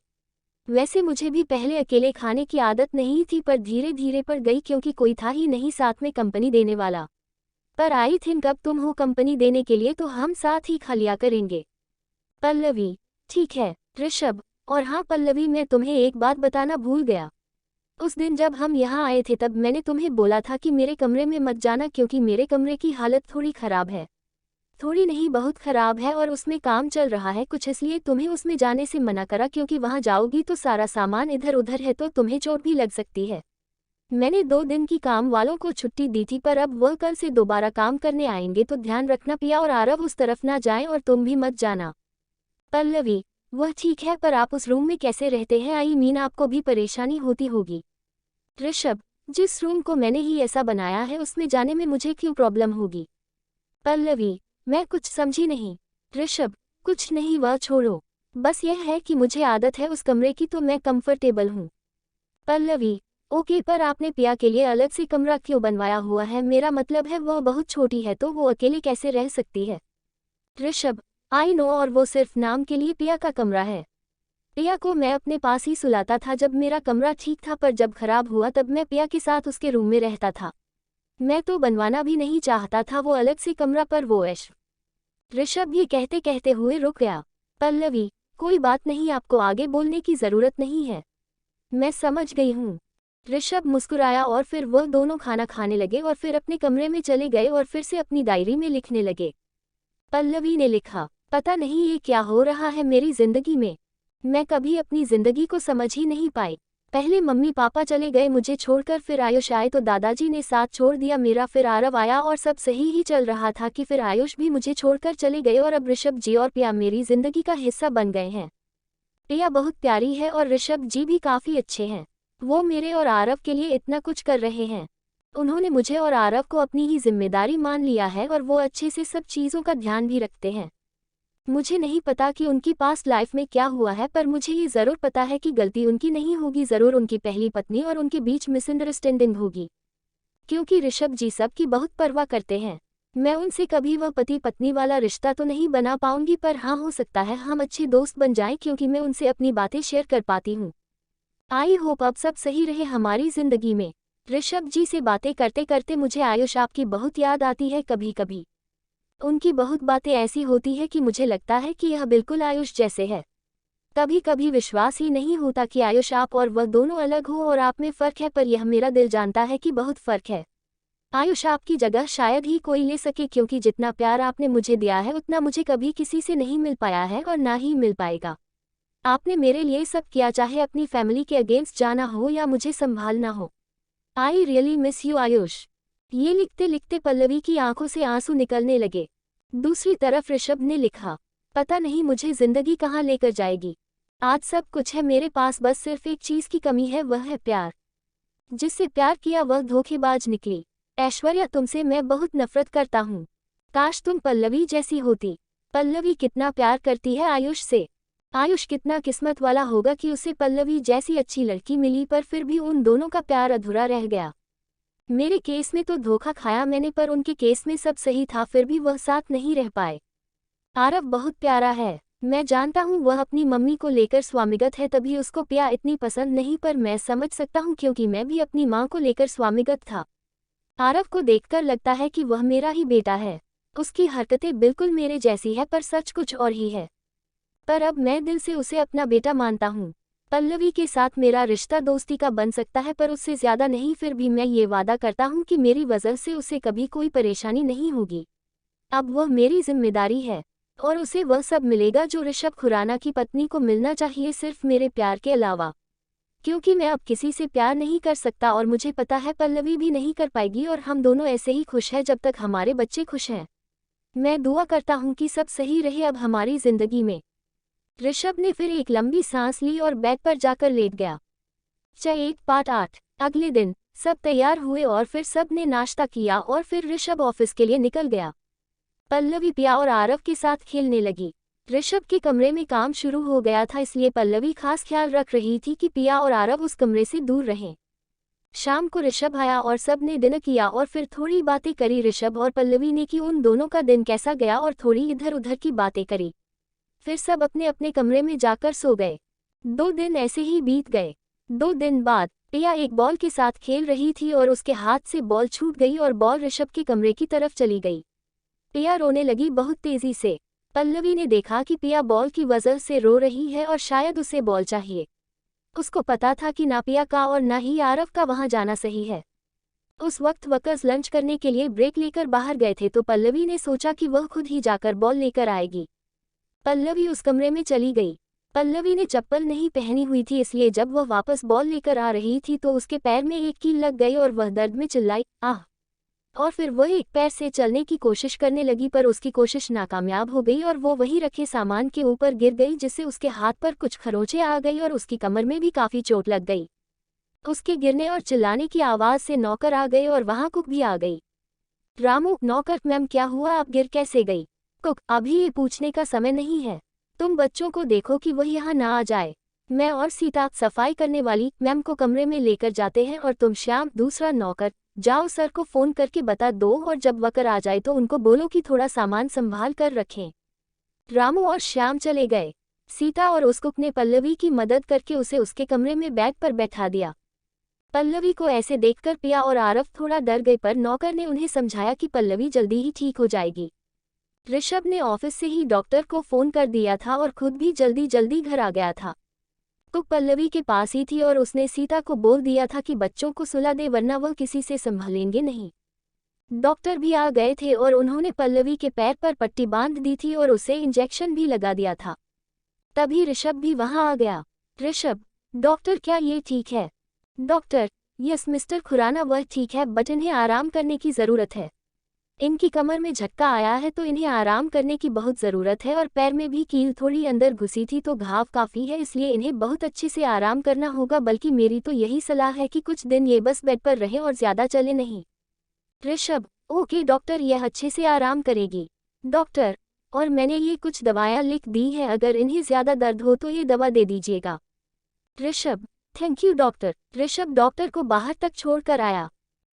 वैसे मुझे भी पहले अकेले खाने की आदत नहीं थी, पर धीरे धीरे पड़ गई क्योंकि कोई था ही नहीं साथ में कंपनी देने वाला। पर आई थिंक अब तुम हो कंपनी देने के लिए तो हम साथ ही खा लिया करेंगे। पल्लवी, ठीक है। ऋषभ, और हाँ पल्लवी, मैं तुम्हें एक बात बताना भूल गया। उस दिन जब हम यहाँ आए थे तब मैंने तुम्हें बोला था कि मेरे कमरे में मत जाना क्योंकि मेरे कमरे की हालत थोड़ी खराब है। थोड़ी नहीं बहुत खराब है और उसमें काम चल रहा है कुछ, इसलिए तुम्हें उसमें जाने से मना करा क्योंकि वहाँ जाओगी तो सारा सामान इधर उधर है तो तुम्हें चोट भी लग सकती है। मैंने 2 दिन की काम वालों को छुट्टी दी थी, पर अब वह कल से दोबारा काम करने आएंगे तो ध्यान रखना पिया और आरव उस तरफ ना जाएं और तुम भी मत जाना। पल्लवी, वह ठीक है, पर आप उस रूम में कैसे रहते हैं? आई मीन आपको भी परेशानी होती होगी। ऋषभ, जिस रूम को मैंने ही ऐसा बनाया है उसमें जाने में मुझे क्यों प्रॉब्लम होगी? पल्लवी, मैं कुछ समझी नहीं। ऋषभ, कुछ नहीं वह छोड़ो, बस यह है कि मुझे आदत है उस कमरे की तो मैं कंफर्टेबल हूँ। पल्लवी, ओके, पर आपने पिया के लिए अलग से कमरा क्यों बनवाया हुआ है? मेरा मतलब है वह बहुत छोटी है तो वो अकेले कैसे रह सकती है? ऋषभ, आई नो, और वो सिर्फ नाम के लिए पिया का कमरा है। पिया को मैं अपने पास ही सुलाता था जब मेरा कमरा ठीक था, पर जब खराब हुआ तब मैं पिया के साथ उसके रूम में रहता था। मैं तो बनवाना भी नहीं चाहता था वो अलग से कमरा, पर वो ऐश। ऋषभ ये कहते कहते हुए रुक गया। पल्लवी, कोई बात नहीं, आपको आगे बोलने की जरूरत नहीं है, मैं समझ गई हूँ। ऋषभ मुस्कुराया और फिर वह दोनों खाना खाने लगे और फिर अपने कमरे में चले गए और फिर से अपनी डायरी में लिखने लगे। पल्लवी ने लिखा, पता नहीं ये क्या हो रहा है मेरी जिंदगी में, मैं कभी अपनी जिंदगी को समझ ही नहीं पाई। पहले मम्मी पापा चले गए मुझे छोड़कर, फिर आयुष आए तो दादाजी ने साथ छोड़ दिया मेरा, फिर आरव आया और सब सही ही चल रहा था कि फिर आयुष भी मुझे छोड़कर चले गए और अब ऋषभ जी और पिया मेरी जिंदगी का हिस्सा बन गए हैं। पिया बहुत प्यारी है और ऋषभ जी भी काफ़ी अच्छे हैं, वो मेरे और आरव के लिए इतना कुछ कर रहे हैं। उन्होंने मुझे और आरव को अपनी ही जिम्मेदारी मान लिया है और वो अच्छे से सब चीज़ों का ध्यान भी रखते हैं। मुझे नहीं पता कि उनकी पास्ट लाइफ में क्या हुआ है, पर मुझे ये ज़रूर पता है कि गलती उनकी नहीं होगी, ज़रूर उनकी पहली पत्नी और उनके बीच मिसअंडरस्टैंडिंग होगी, क्योंकि ऋषभ जी सब की बहुत परवाह करते हैं। मैं उनसे कभी वह पति पत्नी वाला रिश्ता तो नहीं बना पाऊंगी, पर हाँ, हो सकता है हम अच्छे दोस्त बन जाएं क्योंकि मैं उनसे अपनी बातें शेयर कर पाती हूँ। आई होप अब सब सही रहे हमारी जिंदगी में। ऋषभ जी से बातें करते करते मुझे आयुष आपकी बहुत याद आती है कभी कभी। उनकी बहुत बातें ऐसी होती है कि मुझे लगता है कि यह बिल्कुल आयुष जैसे है। कभी कभी विश्वास ही नहीं होता कि आयुष आप और वह दोनों अलग हो और आप में फ़र्क है, पर यह मेरा दिल जानता है कि बहुत फ़र्क है। आयुष आपकी जगह शायद ही कोई ले सके, क्योंकि जितना प्यार आपने मुझे दिया है उतना मुझे कभी किसी से नहीं मिल पाया है और ना ही मिल पाएगा। आपने मेरे लिए सब किया, चाहे अपनी फैमिली के अगेंस्ट जाना हो या मुझे संभालना हो। I really miss you Ayush. ये लिखते लिखते पल्लवी की आंखों से आंसू निकलने लगे। दूसरी तरफ ऋषभ ने लिखा, पता नहीं मुझे जिंदगी कहाँ लेकर जाएगी। आज सब कुछ है मेरे पास, बस सिर्फ एक चीज की कमी है, वह है प्यार। जिससे प्यार किया वह धोखेबाज निकली। ऐश्वर्या, तुमसे मैं बहुत नफरत करता हूँ। काश तुम पल्लवी जैसी होती। पल्लवी कितना प्यार करती है आयुष से। आयुष कितना किस्मत वाला होगा कि उसे पल्लवी जैसी अच्छी लड़की मिली, पर फिर भी उन दोनों का प्यार अधूरा रह गया। मेरे केस में तो धोखा खाया मैंने, पर उनके केस में सब सही था, फिर भी वह साथ नहीं रह पाए। आरव बहुत प्यारा है। मैं जानता हूँ वह अपनी मम्मी को लेकर स्वामिगत है, तभी उसको पिया इतनी पसंद नहीं, पर मैं समझ सकता हूँ क्योंकि मैं भी अपनी माँ को लेकर स्वामिगत था। आरव को देखकर लगता है कि वह मेरा ही बेटा है। उसकी हरकतें बिल्कुल मेरे जैसी है, पर सच कुछ और ही है। पर अब मैं दिल से उसे अपना बेटा मानता हूँ। पल्लवी के साथ मेरा रिश्ता दोस्ती का बन सकता है, पर उससे ज्यादा नहीं। फिर भी मैं ये वादा करता हूँ कि मेरी वजह से उसे कभी कोई परेशानी नहीं होगी। अब वह मेरी जिम्मेदारी है और उसे वह सब मिलेगा जो ऋषभ खुराना की पत्नी को मिलना चाहिए, सिर्फ मेरे प्यार के अलावा। क्योंकि मैं अब किसी से प्यार नहीं कर सकता और मुझे पता है पल्लवी भी नहीं कर पाएगी, और हम दोनों ऐसे ही खुश हैं जब तक हमारे बच्चे खुश हैं। मैं दुआ करता हूँ कि सब सही रहे अब हमारी जिंदगी में। ऋषभ ने फिर एक लंबी सांस ली और बेड पर जाकर लेट गया। 8 अगले दिन सब तैयार हुए और फिर सब ने नाश्ता किया और फिर ऋषभ ऑफिस के लिए निकल गया। पल्लवी पिया और आरव के साथ खेलने लगी। ऋषभ के कमरे में काम शुरू हो गया था, इसलिए पल्लवी खास ख्याल रख रही थी कि पिया और आरव उस कमरे से दूर रहें। शाम को ऋषभ आया और सब ने डिनर किया और फिर थोड़ी बातें करी ऋषभ और पल्लवी ने कि उन दोनों का दिन कैसा गया और थोड़ी इधर उधर की बातें करी। फिर सब अपने अपने कमरे में जाकर सो गए। 2 दिन ऐसे ही बीत गए। 2 दिन बाद पिया एक बॉल के साथ खेल रही थी और उसके हाथ से बॉल छूट गई और बॉल ऋषभ के कमरे की तरफ चली गई। पिया रोने लगी बहुत तेजी से। पल्लवी ने देखा कि पिया बॉल की वजह से रो रही है और शायद उसे बॉल चाहिए। उसको पता था कि ना पिया का और ना ही आरव का वहां जाना सही है। उस वक्त वकस लंच करने के लिए ब्रेक लेकर बाहर गए थे, तो पल्लवी ने सोचा कि वह खुद ही जाकर बॉल लेकर आएगी। पल्लवी उस कमरे में चली गई। पल्लवी ने चप्पल नहीं पहनी हुई थी, इसलिए जब वह वापस बॉल लेकर आ रही थी तो उसके पैर में एक कील लग गई और वह दर्द में चिल्लाई, आह। और फिर वह एक पैर से चलने की कोशिश करने लगी, पर उसकी कोशिश नाकामयाब हो गई और वो वहीं रखे सामान के ऊपर गिर गई, जिससे उसके हाथ पर कुछ खरोंचें आ गई और उसकी कमर में भी काफी चोट लग गई। उसके गिरने और चिल्लाने की आवाज से नौकर आ गए और वहां कुक भी आ गई। रामू, नौकर, मैम क्या हुआ, आप गिर कैसे गई? कुक, अभी ये पूछने का समय नहीं है। तुम बच्चों को देखो कि वह यहाँ ना आ जाए। मैं और सीता सफाई करने वाली मैम को कमरे में लेकर जाते हैं, और तुम श्याम, दूसरा नौकर, जाओ सर को फोन करके बता दो, और जब वकर आ जाए तो उनको बोलो कि थोड़ा सामान संभाल कर रखें। रामू और श्याम चले गए। सीता और उस कुक ने पल्लवी की मदद करके उसे उसके कमरे में बेड पर बैठा दिया। पल्लवी को ऐसे देखकर पिया और आरव थोड़ा डर गए, पर नौकर ने उन्हें समझाया कि पल्लवी जल्दी ही ठीक हो जाएगी। ऋषभ ने ऑफिस से ही डॉक्टर को फोन कर दिया था और खुद भी जल्दी जल्दी घर आ गया था। कुक पल्लवी के पास ही थी और उसने सीता को बोल दिया था कि बच्चों को सुला दे, वरना वह किसी से संभालेंगे नहीं। डॉक्टर भी आ गए थे और उन्होंने पल्लवी के पैर पर पट्टी बांध दी थी और उसे इंजेक्शन भी लगा दिया था। तभी ऋषभ भी वहां आ गया। ऋषभ, डॉक्टर, क्या ये ठीक है? डॉक्टर, यस मिस्टर खुराना, वह ठीक है, बट इन्हें आराम करने की ज़रूरत है। इनकी कमर में झटका आया है तो इन्हें आराम करने की बहुत ज़रूरत है, और पैर में भी कील थोड़ी अंदर घुसी थी तो घाव काफ़ी है, इसलिए इन्हें बहुत अच्छे से आराम करना होगा। बल्कि मेरी तो यही सलाह है कि कुछ दिन ये बस बेड पर रहे और ज़्यादा चले नहीं। ऋषभ, ओके डॉक्टर, यह अच्छे से आराम करेगी। डॉक्टर, और मैंने ये कुछ दवाएं लिख दी हैं, अगर इन्हें ज़्यादा दर्द हो तो ये दवा दे दीजिएगा। Rishabh, thank you doctor. Rishabh doctor को बाहर तक छोड़ कर आया।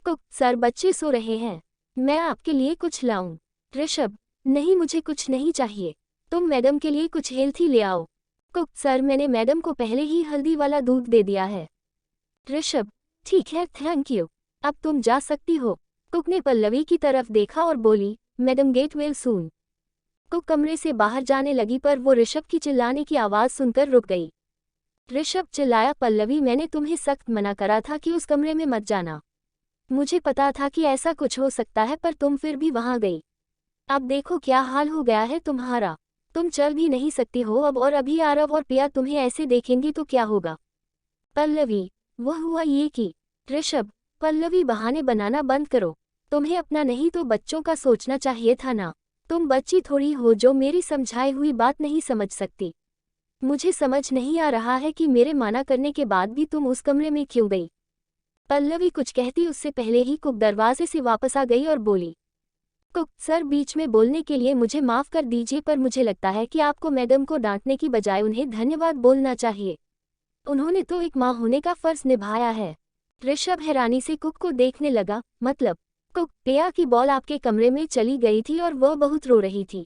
कुक, सर बच्चे सो रहे हैं, मैं आपके लिए कुछ लाऊं? ऋषभ, नहीं मुझे कुछ नहीं चाहिए, तुम मैडम के लिए कुछ हेल्थी ले आओ। कुक, सर मैंने मैडम को पहले ही हल्दी वाला दूध दे दिया है। ऋषभ, ठीक है थैंक यू, अब तुम जा सकती हो। कुक ने पल्लवी की तरफ देखा और बोली, madam get well soon. Cook कमरे से बाहर जाने लगी पर वो ऋषभ की चिल्लाने की आवाज़ सुनकर रुक गई। ऋषभ चिल्लाया, पल्लवी मैंने तुम्हें सख्त मना करा था कि उस कमरे में मत जाना। मुझे पता था कि ऐसा कुछ हो सकता है पर तुम फिर भी वहां गई। अब देखो क्या हाल हो गया है तुम्हारा, तुम चल भी नहीं सकती हो अब, और अभी आरव और पिया तुम्हें ऐसे देखेंगी तो क्या होगा। पल्लवी, वो हुआ ये कि ऋषभ, पल्लवी बहाने बनाना बंद करो, तुम्हें अपना नहीं तो बच्चों का सोचना चाहिए था ना। तुम बच्ची थोड़ी हो जो मेरी समझाई हुई बात नहीं समझ सकती। मुझे समझ नहीं आ रहा है कि मेरे माना करने के बाद भी तुम उस कमरे में क्यों गई। पल्लवी कुछ कहती उससे पहले ही कुक दरवाजे से वापस आ गई और बोली, कुक सर बीच में बोलने के लिए मुझे माफ़ कर दीजिए पर मुझे लगता है कि आपको मैडम को डांटने की बजाय उन्हें धन्यवाद बोलना चाहिए। उन्होंने तो एक माँ होने का फर्ज निभाया है। ऋषभ हैरानी से कुक को देखने लगा, मतलब कुक, पिया की बॉल आपके कमरे में चली गई थी और वह बहुत रो रही थी।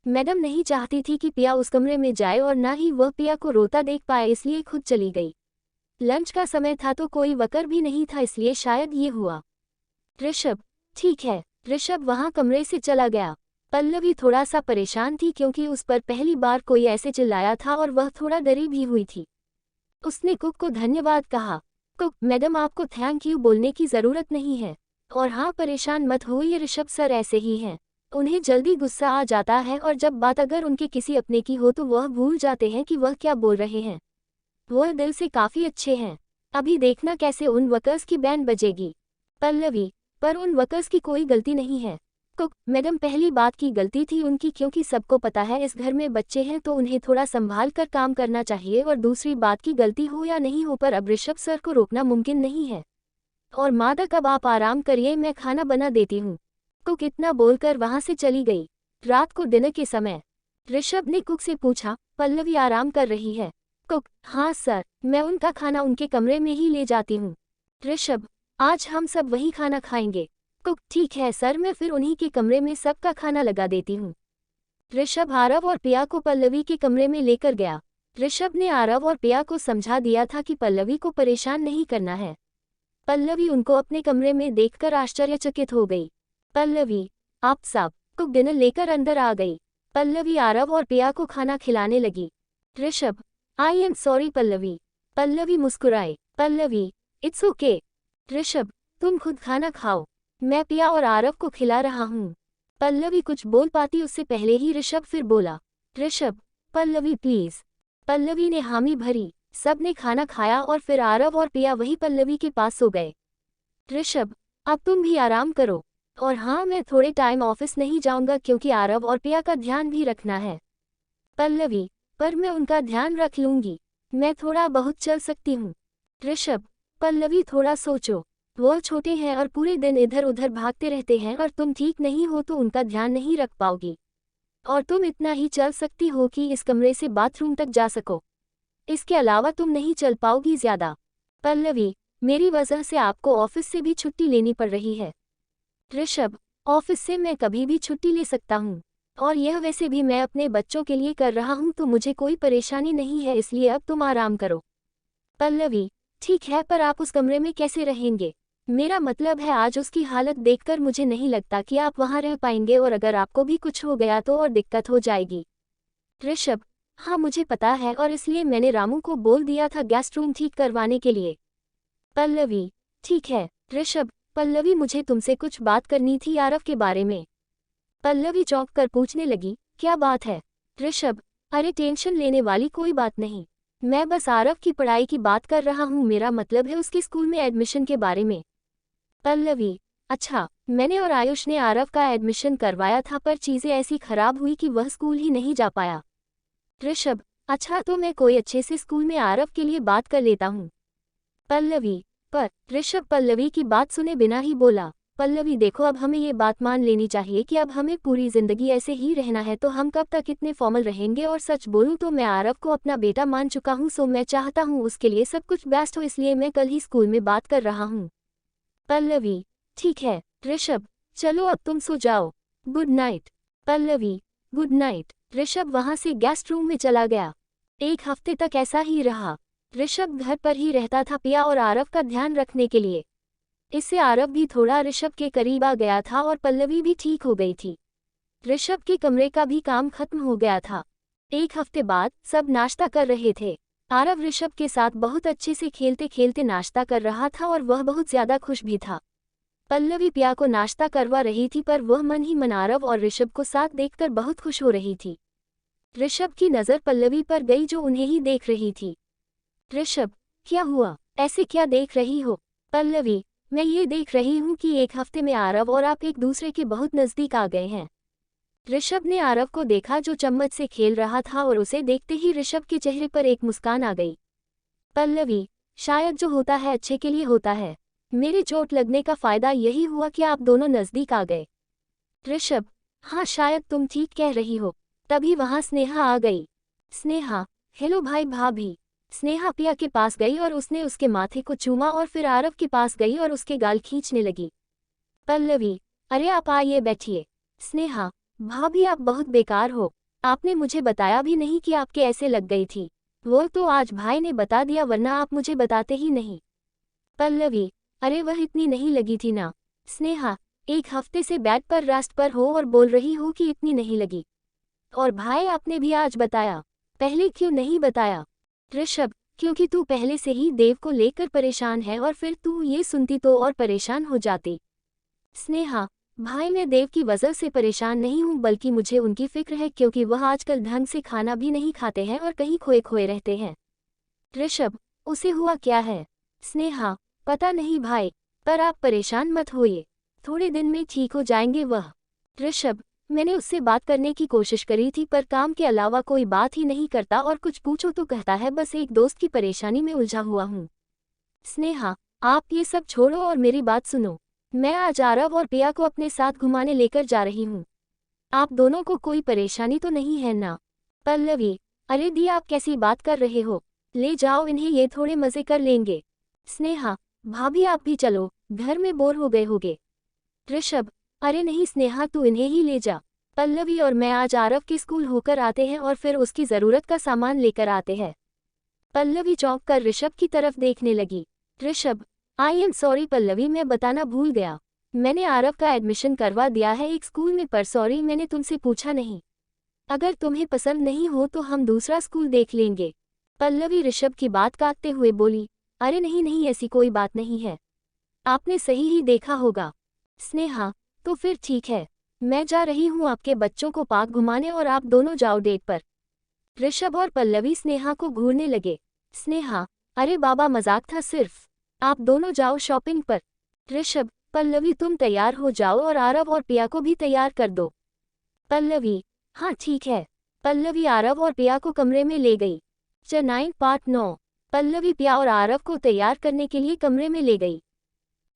मैडम नहीं चाहती थी कि पिया उस कमरे में जाए और ना ही वह पिया को रोता देख पाए इसलिए खुद चली गई। लंच का समय था तो कोई वकर भी नहीं था इसलिए शायद ये हुआ। ऋषभ, ठीक है। ऋषभ वहां कमरे से चला गया। पल्लवी थोड़ा सा परेशान थी क्योंकि उस पर पहली बार कोई ऐसे चिल्लाया था और वह थोड़ा डरी भी हुई थी। उसने कुक को धन्यवाद कहा। कुक, मैडम आपको थैंक यू बोलने की ज़रूरत नहीं है। और हाँ परेशान मत हो, ये ऋषभ सर ऐसे ही हैं, उन्हें जल्दी गुस्सा आ जाता है और जब बात अगर उनके किसी अपने की हो तो वह भूल जाते हैं कि वह क्या बोल रहे हैं। वह दिल से काफ़ी अच्छे हैं। अभी देखना कैसे उन वर्कर्स की बैंड बजेगी। पल्लवी, पर उन वर्कर्स की कोई गलती नहीं है। कुक, मैडम पहली बात की गलती थी उनकी क्योंकि सबको पता है इस घर में बच्चे हैं तो उन्हें थोड़ा संभाल कर काम करना चाहिए, और दूसरी बात की गलती हो या नहीं हो पर अब ऋषभ सर को रोकना मुमकिन नहीं है। और मादक अब आप आराम करिए, मैं खाना बना देती हूँ। कुक इतना बोलकर वहाँ से चली गई। रात को डिनर के समय ऋषभ ने कुक से पूछा, पल्लवी आराम कर रही है? कुक, हाँ सर, मैं उनका खाना उनके कमरे में ही ले जाती हूँ। ऋषभ, आज हम सब वही खाना खाएंगे। कुक, ठीक है सर, मैं फिर उन्हीं के कमरे में सबका खाना लगा देती हूँ। ऋषभ आरव और पिया को पल्लवी के कमरे में लेकर गया। ऋषभ ने आरव और पिया को समझा दिया था कि पल्लवी को परेशान नहीं करना है। पल्लवी उनको अपने कमरे में देखकर आश्चर्यचकित हो गई। पल्लवी, आप सब। कुक डिनर लेकर अंदर आ गई। पल्लवी आरव और पिया को खाना खिलाने लगी। ऋषभ, आई एम सॉरी पल्लवी। पल्लवी मुस्कुराए। Pallavi, it's okay. ऋषभ, तुम खुद खाना खाओ, मैं पिया और आरव को खिला रहा हूँ। पल्लवी कुछ बोल पाती उससे पहले ही ऋषभ फिर बोला, ऋषभ, पल्लवी प्लीज। पल्लवी ने हामी भरी। सब ने खाना खाया और फिर आरव और पिया वही पल्लवी के पास सो गए। ऋषभ, अब तुम भी आराम करो, और हाँ मैं थोड़े टाइम ऑफिस नहीं जाऊंगा क्योंकि आरव और पिया का ध्यान भी रखना है। पल्लवी, पर मैं उनका ध्यान रख लूंगी, मैं थोड़ा बहुत चल सकती हूँ। ऋषभ, पल्लवी थोड़ा सोचो, वो छोटे हैं और पूरे दिन इधर उधर भागते रहते हैं और तुम ठीक नहीं हो तो उनका ध्यान नहीं रख पाओगी। और तुम इतना ही चल सकती हो कि इस कमरे से बाथरूम तक जा सको, इसके अलावा तुम नहीं चल पाओगी ज़्यादा। पल्लवी, मेरी वजह से आपको ऑफिस से भी छुट्टी लेनी पड़ रही है। ऋषभ, ऑफिस से मैं कभी भी छुट्टी ले सकता हूँ, और यह वैसे भी मैं अपने बच्चों के लिए कर रहा हूँ तो मुझे कोई परेशानी नहीं है, इसलिए अब तुम आराम करो। पल्लवी, ठीक है, पर आप उस कमरे में कैसे रहेंगे? मेरा मतलब है आज उसकी हालत देखकर मुझे नहीं लगता कि आप वहाँ रह पाएंगे, और अगर आपको भी कुछ हो गया तो और दिक्कत हो जाएगी। ऋषभ, हाँ मुझे पता है और इसलिए मैंने रामू को बोल दिया था गेस्ट रूम ठीक करवाने के लिए। पल्लवी, ठीक है। ऋषभ, पल्लवी मुझे तुमसे कुछ बात करनी थी आरव के बारे में। पल्लवी चौंक कर पूछने लगी, क्या बात है? ऋषभ, अरे टेंशन लेने वाली कोई बात नहीं, मैं बस आरव की पढ़ाई की बात कर रहा हूँ, मेरा मतलब है उसके स्कूल में एडमिशन के बारे में। पल्लवी, अच्छा, मैंने और आयुष ने आरव का एडमिशन करवाया था पर चीज़ें ऐसी खराब हुई कि वह स्कूल ही नहीं जा पाया। ऋषभ, अच्छा तो मैं कोई अच्छे से स्कूल में आरव के लिए बात कर लेता हूँ। पल्लवी, पर ऋषभ पल्लवी की बात सुने बिना ही बोला, पल्लवी देखो अब हमें ये बात मान लेनी चाहिए कि अब हमें पूरी जिंदगी ऐसे ही रहना है, तो हम कब तक इतने फॉर्मल रहेंगे? और सच बोलूं तो मैं आरव को अपना बेटा मान चुका हूँ, सो मैं चाहता हूँ उसके लिए सब कुछ बेस्ट हो, इसलिए मैं कल ही स्कूल में बात कर रहा हूँ। पल्लवी, ठीक है। ऋषभ, चलो अब तुम सो जाओ। Good night. Pallavi, good night. Rishabh वहां से गेस्ट रूम में चला गया। एक हफ्ते तक ऐसा ही रहा। ऋषभ घर पर ही रहता था पिया और आरव का ध्यान रखने के लिए। इससे आरव भी थोड़ा ऋषभ के करीब आ गया था और पल्लवी भी ठीक हो गई थी। ऋषभ के कमरे का भी काम खत्म हो गया था। एक हफ्ते बाद सब नाश्ता कर रहे थे। आरव ऋषभ के साथ बहुत अच्छे से खेलते खेलते नाश्ता कर रहा था और वह बहुत ज्यादा खुश भी था। पल्लवी पिया को नाश्ता करवा रही थी पर वह मन ही मन आरव और ऋषभ को साथ देखकर बहुत खुश हो रही थी। ऋषभ की नज़र पल्लवी पर गई जो उन्हें ही देख रही थी। ऋषभ, क्या हुआ? ऐसे क्या देख रही हो? पल्लवी, मैं ये देख रही हूँ कि एक हफ्ते में आरव और आप एक दूसरे के बहुत नज़दीक आ गए हैं। ऋषभ ने आरव को देखा जो चम्मच से खेल रहा था और उसे देखते ही ऋषभ के चेहरे पर एक मुस्कान आ गई। पल्लवी, शायद जो होता है अच्छे के लिए होता है। मेरे चोट लगने का फायदा यही हुआ कि आप दोनों नज़दीक आ गए। ऋषभ, हाँ शायद तुम ठीक कह रही हो। तभी वहाँ स्नेहा आ गई। स्नेहा, हेलो भाई भाभी। स्नेहा पिया के पास गई और उसने उसके माथे को चूमा और फिर आरव के पास गई और उसके गाल खींचने लगी। पल्लवी, अरे आप आइए बैठिए। स्नेहा, भाभी आप बहुत बेकार हो। आपने मुझे बताया भी नहीं कि आपके ऐसे लग गई थी। वो तो आज भाई ने बता दिया वरना आप मुझे बताते ही नहीं। पल्लवी, अरे वह इतनी नहीं लगी थी ना। स्नेहा, एक हफ्ते से बेड पर रेस्ट पर हो और बोल रही हो कि इतनी नहीं लगी। और भाई आपने भी आज बताया, पहले क्यों नहीं बताया? ऋषभ, क्योंकि तू पहले से ही देव को लेकर परेशान है और फिर तू ये सुनती तो और परेशान हो जाती। स्नेहा, भाई मैं देव की वजह से परेशान नहीं हूँ बल्कि मुझे उनकी फिक्र है क्योंकि वह आजकल ढंग से खाना भी नहीं खाते हैं और कहीं खोए खोए रहते हैं। ऋषभ, उसे हुआ क्या है? स्नेहा, पता नहीं भाई, पर आप परेशान मत होइए, थोड़े दिन में ठीक हो जाएंगे वह। ऋषभ, मैंने उससे बात करने की कोशिश करी थी पर काम के अलावा कोई बात ही नहीं करता और कुछ पूछो तो कहता है बस एक दोस्त की परेशानी में उलझा हुआ हूँ। स्नेहा, आप ये सब छोड़ो और मेरी बात सुनो। मैं आज आरव और पिया को अपने साथ घुमाने लेकर जा रही हूँ। आप दोनों को कोई परेशानी तो नहीं है ना? पल्लवी, अरे दी आप कैसी बात कर रहे हो? ले जाओ इन्हें, ये थोड़े मजे कर लेंगे। स्नेहा, भाभी आप भी चलो, घर में बोर हो गए होगे। ऋषभ, अरे नहीं स्नेहा तू इन्हें ही ले जा। पल्लवी और मैं आज आरव के स्कूल होकर आते हैं और फिर उसकी ज़रूरत का सामान लेकर आते हैं। पल्लवी चौंक कर ऋषभ की तरफ देखने लगी। ऋषभ, आई एम सॉरी पल्लवी, मैं बताना भूल गया। मैंने आरव का एडमिशन करवा दिया है एक स्कूल में पर सॉरी मैंने तुमसे पूछा नहीं। अगर तुम्हें पसंद नहीं हो तो हम दूसरा स्कूल देख लेंगे। पल्लवी ऋषभ की बात काटते हुए बोली, अरे नहीं नहीं ऐसी कोई बात नहीं है, आपने सही ही देखा होगा। स्नेहा, तो फिर ठीक है, मैं जा रही हूँ आपके बच्चों को पार्क घुमाने और आप दोनों जाओ डेट पर। ऋषभ और पल्लवी स्नेहा को घूरने लगे। स्नेहा, अरे बाबा मजाक था सिर्फ, आप दोनों जाओ शॉपिंग पर। ऋषभ, पल्लवी तुम तैयार हो जाओ और आरव और पिया को भी तैयार कर दो। पल्लवी, हाँ ठीक है। पल्लवी आरव और पिया को कमरे में ले गई। चेन्नई पार्ट 9। पल्लवी पिया और आरव को तैयार करने के लिए कमरे में ले गई।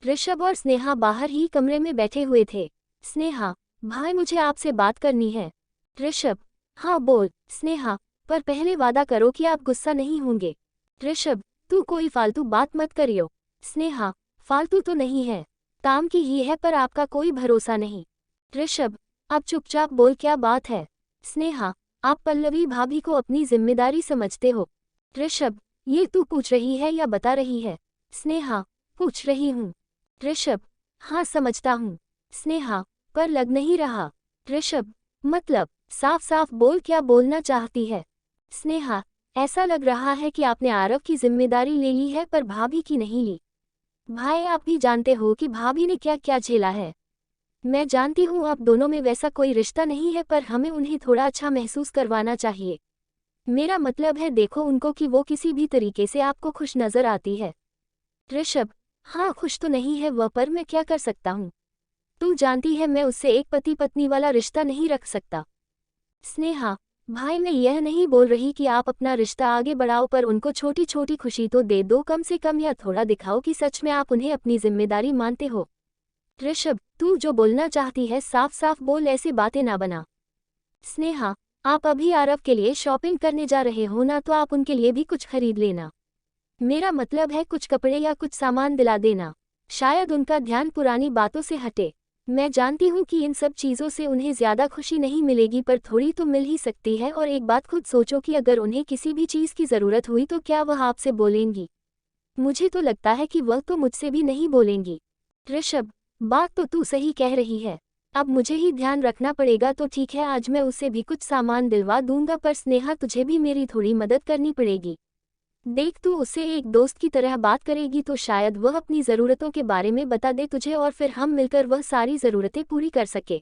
ऋषभ और स्नेहा बाहर ही कमरे में बैठे हुए थे। स्नेहा, भाई मुझे आपसे बात करनी है। ऋषभ, हाँ बोल। स्नेहा, पर पहले वादा करो कि आप गुस्सा नहीं होंगे। ऋषभ, तू कोई फालतू बात मत करियो। स्नेहा, फालतू तो नहीं है, काम की ही है पर आपका कोई भरोसा नहीं। ऋषभ, अब चुपचाप बोल क्या बात है। स्नेहा, आप पल्लवी भाभी को अपनी जिम्मेदारी समझते हो। ऋषभ, ये तू पूछ रही है या बता रही है? स्नेहा, पूछ रही हूँ। ऋषभ, हाँ समझता हूँ। स्नेहा, पर लग नहीं रहा। ऋषभ, मतलब साफ साफ बोल क्या बोलना चाहती है? स्नेहा, ऐसा लग रहा है कि आपने आरव की जिम्मेदारी ले ली है पर भाभी की नहीं ली। भाई आप भी जानते हो कि भाभी ने क्या क्या झेला है। मैं जानती हूँ आप दोनों में वैसा कोई रिश्ता नहीं है पर हमें उन्हें थोड़ा अच्छा महसूस करवाना चाहिए। मेरा मतलब है देखो उनको कि वो किसी भी तरीके से आपको खुश नजर आती है। ऋषभ, हाँ खुश तो नहीं है वह पर मैं क्या कर सकता हूँ, तू जानती है मैं उससे एक पति पत्नी वाला रिश्ता नहीं रख सकता। स्नेहा, भाई मैं यह नहीं बोल रही कि आप अपना रिश्ता आगे बढ़ाओ पर उनको छोटी छोटी खुशी तो दे दो कम से कम, या थोड़ा दिखाओ कि सच में आप उन्हें अपनी जिम्मेदारी मानते हो। ऋषभ, तू जो बोलना चाहती है साफ साफ बोल, ऐसी बातें ना बना। स्नेहा, आप अभी आरव के लिए शॉपिंग करने जा रहे हो ना, तो आप उनके लिए भी कुछ खरीद लेना। मेरा मतलब है कुछ कपड़े या कुछ सामान दिला देना, शायद उनका ध्यान पुरानी बातों से हटे। मैं जानती हूँ कि इन सब चीज़ों से उन्हें ज़्यादा खुशी नहीं मिलेगी, पर थोड़ी तो मिल ही सकती है। और एक बात खुद सोचो कि अगर उन्हें किसी भी चीज़ की ज़रूरत हुई तो क्या वह आपसे बोलेंगी? मुझे तो लगता है कि वह तो मुझसे भी नहीं बोलेंगी। ऋषभ, बात तो तू सही कह रही है। अब मुझे ही ध्यान रखना पड़ेगा। तो ठीक है, आज मैं उसे भी कुछ सामान दिलवा दूंगा, पर स्नेहा तुझे भी मेरी थोड़ी मदद करनी पड़ेगी। देख, तू उससे एक दोस्त की तरह बात करेगी तो शायद वह अपनी ज़रूरतों के बारे में बता दे तुझे, और फिर हम मिलकर वह सारी ज़रूरतें पूरी कर सके।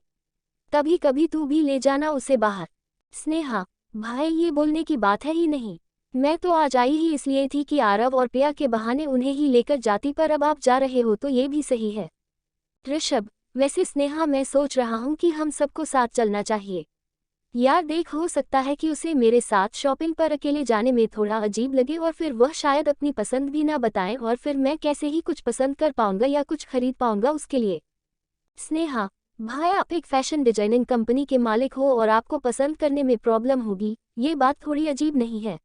कभी कभी तू भी ले जाना उसे बाहर। स्नेहा, भाई ये बोलने की बात है ही नहीं। मैं तो आज आई ही इसलिए थी कि आरव और पिया के बहाने उन्हें ही लेकर जाती, पर अब आप जा रहे हो तो ये भी सही है। ऋषभ, वैसे स्नेहा मैं सोच रहा हूँ कि हम सबको साथ चलना चाहिए। यार देख, हो सकता है कि उसे मेरे साथ शॉपिंग पर अकेले जाने में थोड़ा अजीब लगे, और फिर वह शायद अपनी पसंद भी ना बताएं, और फिर मैं कैसे ही कुछ पसंद कर पाऊंगा या कुछ खरीद पाऊंगा उसके लिए। स्नेहा, भाई आप एक फैशन डिजाइनिंग कंपनी के मालिक हो और आपको पसंद करने में प्रॉब्लम होगी, ये बात थोड़ी अजीब नहीं है।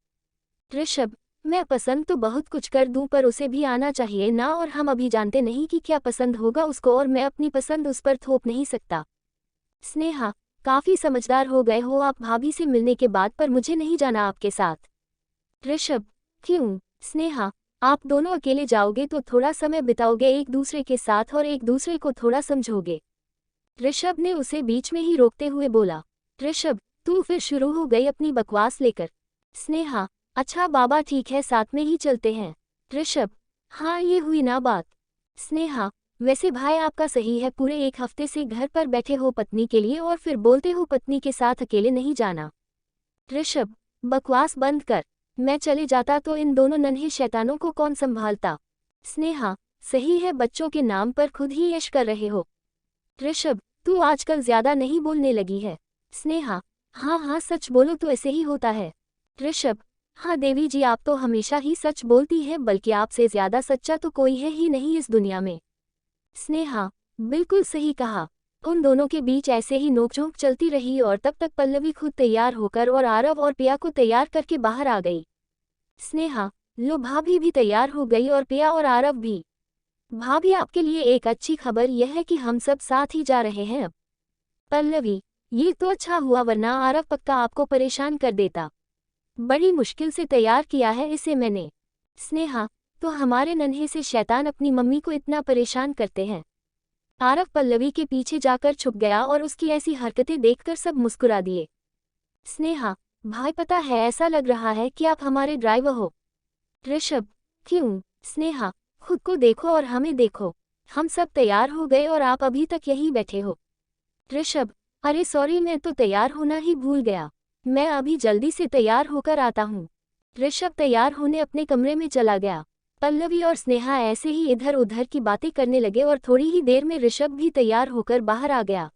ऋषभ, मैं पसंद तो बहुत कुछ कर दूं, पर उसे भी आना चाहिए ना, और हम अभी जानते नहीं कि क्या पसंद होगा उसको, और मैं अपनी पसंद उस पर थोप नहीं सकता। स्नेहा, काफी समझदार हो गए हो आप भाभी से मिलने के बाद, पर मुझे नहीं जाना आपके साथ। ऋषभ, क्यों? स्नेहा, आप दोनों अकेले जाओगे तो थोड़ा समय बिताओगे एक दूसरे के साथ और एक दूसरे को थोड़ा समझोगे। ऋषभ ने उसे बीच में ही रोकते हुए बोला। ऋषभ, तू फिर शुरू हो गई अपनी बकवास लेकर। स्नेहा, अच्छा बाबा ठीक है, साथ में ही चलते हैं। ऋषभ, हाँ ये हुई ना बात। स्नेहा, वैसे भाई आपका सही है, पूरे एक हफ्ते से घर पर बैठे हो पत्नी के लिए, और फिर बोलते हो पत्नी के साथ अकेले नहीं जाना। ऋषभ, बकवास बंद कर। मैं चले जाता तो इन दोनों नन्हे शैतानों को कौन संभालता। स्नेहा, सही है, बच्चों के नाम पर खुद ही यश कर रहे हो। ऋषभ, तू आजकल ज्यादा नहीं बोलने लगी है। स्नेहा, हाँ हाँ सच बोलो तो ऐसे ही होता है। ऋषभ, हाँ देवी जी, आप तो हमेशा ही सच बोलती है, बल्कि आपसे ज्यादा सच्चा तो कोई है ही नहीं इस दुनिया में। स्नेहा, बिल्कुल सही कहा। उन दोनों के बीच ऐसे ही नोकझोंक चलती रही, और तब तक पल्लवी खुद तैयार होकर और आरव और पिया को तैयार करके बाहर आ गई। स्नेहा, लो भाभी भी तैयार हो गई और पिया और आरव भी। भाभी आपके लिए एक अच्छी खबर यह है कि हम सब साथ ही जा रहे हैं अब। पल्लवी, ये तो अच्छा हुआ, वरना आरव पक्का आपको परेशान कर देता। बड़ी मुश्किल से तैयार किया है इसे मैंने। स्नेहा, तो हमारे नन्हे से शैतान अपनी मम्मी को इतना परेशान करते हैं। आरव पल्लवी के पीछे जाकर छुप गया और उसकी ऐसी हरकतें देखकर सब मुस्कुरा दिए। स्नेहा, भाई पता है ऐसा लग रहा है कि आप हमारे ड्राइवर हो। ऋषभ, क्यों? स्नेहा, खुद को देखो और हमें देखो। हम सब तैयार हो गए और आप अभी तक यहीं बैठे हो। ऋषभ, अरे सॉरी, मैं तो तैयार होना ही भूल गया। मैं अभी जल्दी से तैयार होकर आता हूँ। ऋषभ तैयार होने अपने कमरे में चला गया। पल्लवी और स्नेहा ऐसे ही इधर उधर की बातें करने लगे, और थोड़ी ही देर में ऋषभ भी तैयार होकर बाहर आ गया।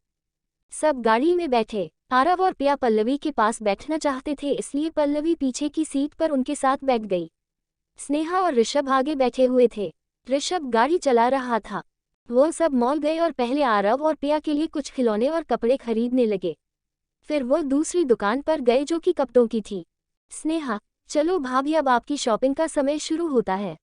सब गाड़ी में बैठे। आरव और पिया पल्लवी के पास बैठना चाहते थे, इसलिए पल्लवी पीछे की सीट पर उनके साथ बैठ गई। स्नेहा और ऋषभ आगे बैठे हुए थे। ऋषभ गाड़ी चला रहा था। वो सब मॉल गए और पहले आरव और पिया के लिए कुछ खिलौने और कपड़े खरीदने लगे। फिर वो दूसरी दुकान पर गए जो कि कपड़ों की थी। स्नेहा, चलो भाभी, अब आपकी शॉपिंग का समय शुरू होता है।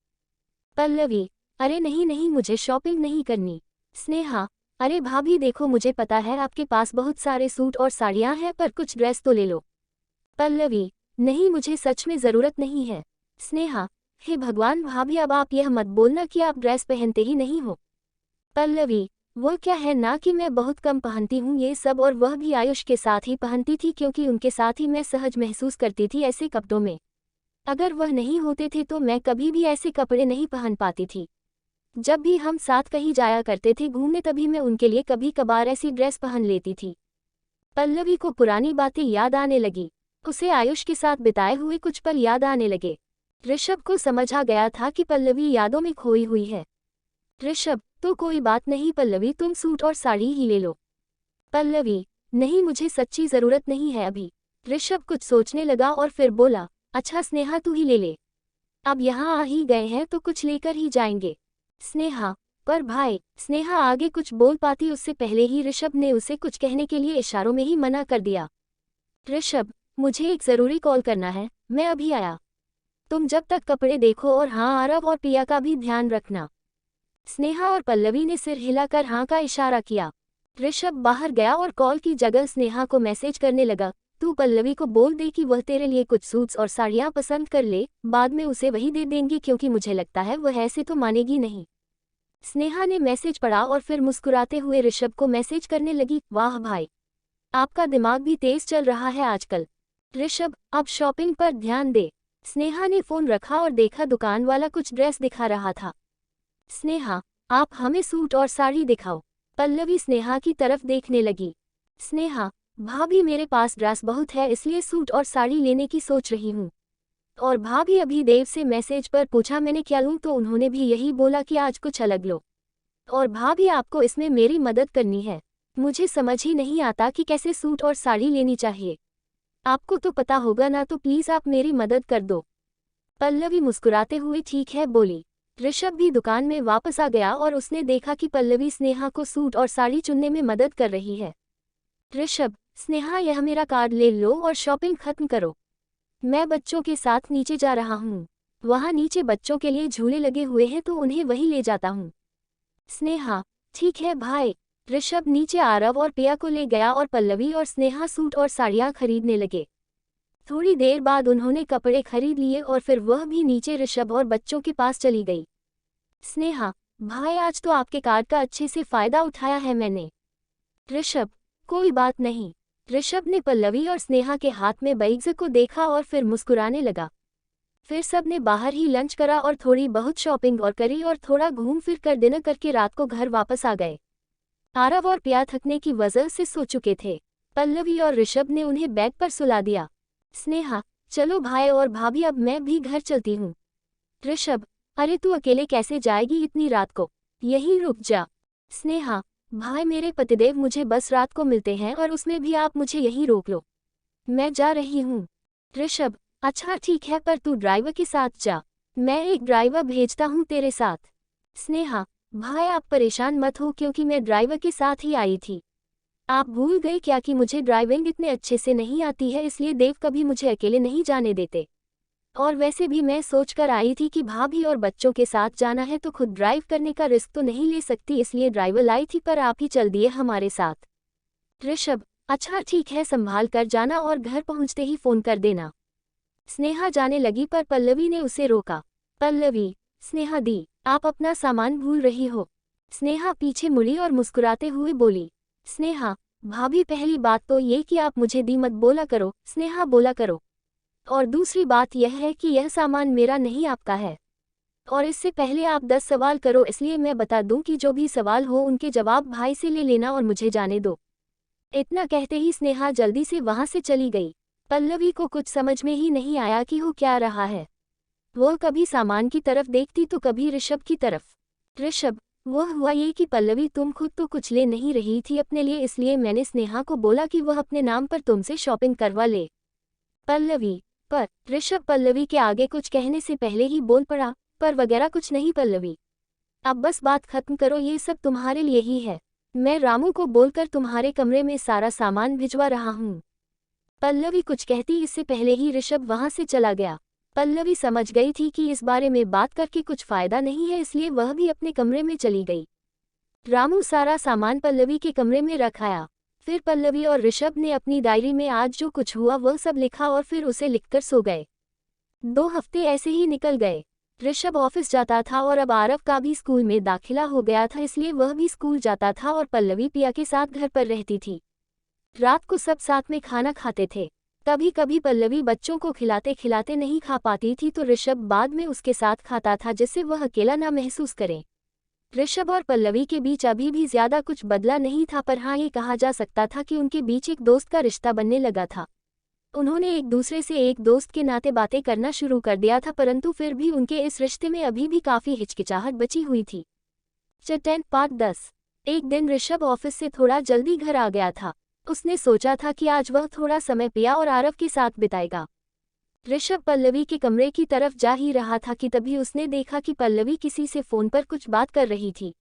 पल्लवी, अरे नहीं नहीं, मुझे शॉपिंग नहीं करनी। स्नेहा, अरे भाभी देखो, मुझे पता है आपके पास बहुत सारे सूट और साड़ियाँ हैं, पर कुछ ड्रेस तो ले लो। पल्लवी, नहीं मुझे सच में ज़रूरत नहीं है। स्नेहा, हे भगवान भाभी, अब आप यह मत बोलना कि आप ड्रेस पहनते ही नहीं हो। पल्लवी, वो क्या है ना कि मैं बहुत कम पहनती हूँ ये सब, और वह भी आयुष के साथ ही पहनती थी, क्योंकि उनके साथ ही मैं सहज महसूस करती थी ऐसे कपड़ों में। अगर वह नहीं होते थे तो मैं कभी भी ऐसे कपड़े नहीं पहन पाती थी। जब भी हम साथ कहीं जाया करते थे घूमने, तभी मैं उनके लिए कभी कभार ऐसी ड्रेस पहन लेती थी। पल्लवी को पुरानी बातें याद आने लगी। उसे आयुष के साथ बिताए हुए कुछ पल याद आने लगे। ऋषभ को समझ आ गया था कि पल्लवी यादों में खोई हुई है। ऋषभ, तो कोई बात नहीं पल्लवी, तुम सूट और साड़ी ही ले लो। पल्लवी, नहीं मुझे सच्ची ज़रूरत नहीं है अभी। ऋषभ कुछ सोचने लगा और फिर बोला, अच्छा स्नेहा तू ही ले ले। अब यहाँ आ ही गए हैं तो कुछ लेकर ही जाएंगे। स्नेहा, पर भाई। स्नेहा आगे कुछ बोल पाती उससे पहले ही ऋषभ ने उसे कुछ कहने के लिए इशारों में ही मना कर दिया। ऋषभ, मुझे एक ज़रूरी कॉल करना है, मैं अभी आया। तुम जब तक कपड़े देखो, और हाँ आरव और पिया का भी ध्यान रखना। स्नेहा और पल्लवी ने सिर हिलाकर हाँ का इशारा किया। ऋषभ बाहर गया और कॉल की जगह स्नेहा को मैसेज करने लगा, तू पल्लवी को बोल दे कि वह तेरे लिए कुछ सूट्स और साड़ियाँ पसंद कर ले, बाद में उसे वही दे देंगी क्योंकि मुझे लगता है वह ऐसे तो मानेगी नहीं। स्नेहा ने मैसेज पढ़ा और फिर मुस्कुराते हुए ऋषभ को मैसेज करने लगी, वाह भाई, आपका दिमाग भी तेज चल रहा है आजकल। ऋषभ, अब शॉपिंग पर ध्यान दे। स्नेहा ने फोन रखा और देखा दुकान वाला कुछ ड्रेस दिखा रहा था। स्नेहा, आप हमें सूट और साड़ी दिखाओ। पल्लवी स्नेहा की तरफ देखने लगी। स्नेहा, भाभी मेरे पास ड्रेस बहुत है इसलिए सूट और साड़ी लेने की सोच रही हूँ। और भाभी अभी देव से मैसेज पर पूछा मैंने क्या लूँ तो उन्होंने भी यही बोला कि आज कुछ अलग लो। और भाभी आपको इसमें मेरी मदद करनी है। मुझे समझ ही नहीं आता कि कैसे सूट और साड़ी लेनी चाहिए। आपको तो पता होगा ना, तो प्लीज़ आप मेरी मदद कर दो। पल्लवी मुस्कुराते हुए ठीक है बोली। ऋषभ भी दुकान में वापस आ गया और उसने देखा कि पल्लवी स्नेहा को सूट और साड़ी चुनने में मदद कर रही है। ऋषभ, स्नेहा यह मेरा कार्ड ले लो और शॉपिंग खत्म करो। मैं बच्चों के साथ नीचे जा रहा हूँ। वहाँ नीचे बच्चों के लिए झूले लगे हुए हैं तो उन्हें वहीं ले जाता हूँ। स्नेहा, ठीक है भाई। ऋषभ नीचे आरव और पिया को ले गया और पल्लवी और स्नेहा सूट और साड़ियाँ खरीदने लगे। थोड़ी देर बाद उन्होंने कपड़े खरीद लिए और फिर वह भी नीचे ऋषभ और बच्चों के पास चली गई। स्नेहा, भाई आज तो आपके कार्ड का अच्छे से फायदा उठाया है मैंने। ऋषभ, कोई बात नहीं। ऋषभ ने पल्लवी और स्नेहा के हाथ में बैग्स को देखा और फिर मुस्कुराने लगा। फिर सब ने बाहर ही लंच करा और थोड़ी बहुत शॉपिंग और करी और थोड़ा घूम फिर कर डिनर करके रात को घर वापस आ गए। आरव और पिया थकने की वजह से सो चुके थे। पल्लवी और ऋषभ ने उन्हें बेड पर सुला दिया। स्नेहा, चलो भाई और भाभी अब मैं भी घर चलती हूँ। ऋषभ, अरे तू अकेले कैसे जाएगी इतनी रात को, यहीं रुक जा। स्नेहा, भाई मेरे पतिदेव मुझे बस रात को मिलते हैं और उसमें भी आप मुझे यहीं रोक लो। मैं जा रही हूँ। ऋषभ, अच्छा ठीक है पर तू ड्राइवर के साथ जा, मैं एक ड्राइवर भेजता हूँ तेरे साथ। स्नेहा, भाई आप परेशान मत हो क्योंकि मैं ड्राइवर के साथ ही आई थी। आप भूल गए क्या कि मुझे ड्राइविंग इतने अच्छे से नहीं आती है, इसलिए देव कभी मुझे अकेले नहीं जाने देते। और वैसे भी मैं सोचकर आई थी कि भाभी और बच्चों के साथ जाना है तो खुद ड्राइव करने का रिस्क तो नहीं ले सकती, इसलिए ड्राइवर लाई थी पर आप ही चल दिए हमारे साथ। ऋषभ, अच्छा ठीक है संभाल कर जाना और घर पहुंचते ही फोन कर देना। स्नेहा जाने लगी पर पल्लवी ने उसे रोका। पल्लवी, स्नेहा दी, आप अपना सामान भूल रही हो। स्नेहा पीछे मुड़ी और मुस्कुराते हुए बोली। स्नेहा, भाभी पहली बात तो ये कि आप मुझे दी मत बोला करो, स्नेहा बोला करो। और दूसरी बात यह है कि यह सामान मेरा नहीं आपका है। और इससे पहले आप 10 सवाल करो, इसलिए मैं बता दूं कि जो भी सवाल हो उनके जवाब भाई से ले लेना और मुझे जाने दो। इतना कहते ही स्नेहा जल्दी से वहां से चली गई। पल्लवी को कुछ समझ में ही नहीं आया कि हो क्या रहा है। वह कभी सामान की तरफ देखती तो कभी ऋषभ की तरफ। ऋषभ, वह हुआ ये कि पल्लवी तुम खुद तो कुछ ले नहीं रही थी अपने लिए, इसलिए मैंने स्नेहा को बोला कि वह अपने नाम पर तुमसे शॉपिंग करवा ले। पल्लवी, पर ऋषभ पल्लवी के आगे कुछ कहने से पहले ही बोल पड़ा, पर वगैरह कुछ नहीं पल्लवी। अब बस बात खत्म करो, ये सब तुम्हारे लिए ही है। मैं रामू को बोलकर तुम्हारे कमरे में सारा सामान भिजवा रहा हूँ। पल्लवी कुछ कहती इससे पहले ही ऋषभ वहां से चला गया। पल्लवी समझ गई थी कि इस बारे में बात करके कुछ फायदा नहीं है, इसलिए वह भी अपने कमरे में चली गई। रामू सारा सामान पल्लवी के कमरे में रखाया। फिर पल्लवी और ऋषभ ने अपनी डायरी में आज जो कुछ हुआ वह सब लिखा और फिर उसे लिखकर सो गए। 2 हफ्ते ऐसे ही निकल गए। ऋषभ ऑफिस जाता था और अब आरव का भी स्कूल में दाखिला हो गया था, इसलिए वह भी स्कूल जाता था और पल्लवी पिया के साथ घर पर रहती थी। रात को सब साथ में खाना खाते थे। कभी कभी पल्लवी बच्चों को खिलाते खिलाते नहीं खा पाती थी तो ऋषभ बाद में उसके साथ खाता था जिससे वह अकेला ना महसूस करे। ऋषभ और पल्लवी के बीच अभी भी ज्यादा कुछ बदला नहीं था, पर हाँ ये कहा जा सकता था कि उनके बीच एक दोस्त का रिश्ता बनने लगा था। उन्होंने एक दूसरे से एक दोस्त के नाते बातें करना शुरू कर दिया था, परंतु फिर भी उनके इस रिश्ते में अभी भी काफी हिचकिचाहट बची हुई थी। Chapter part 10। एक दिन ऋषभ ऑफिस से थोड़ा जल्दी घर आ गया था। उसने सोचा था कि आज वह थोड़ा समय पिया और आरव के साथ बिताएगा। ऋषभ पल्लवी के कमरे की तरफ जा ही रहा था कि तभी उसने देखा कि पल्लवी किसी से फोन पर कुछ बात कर रही थी।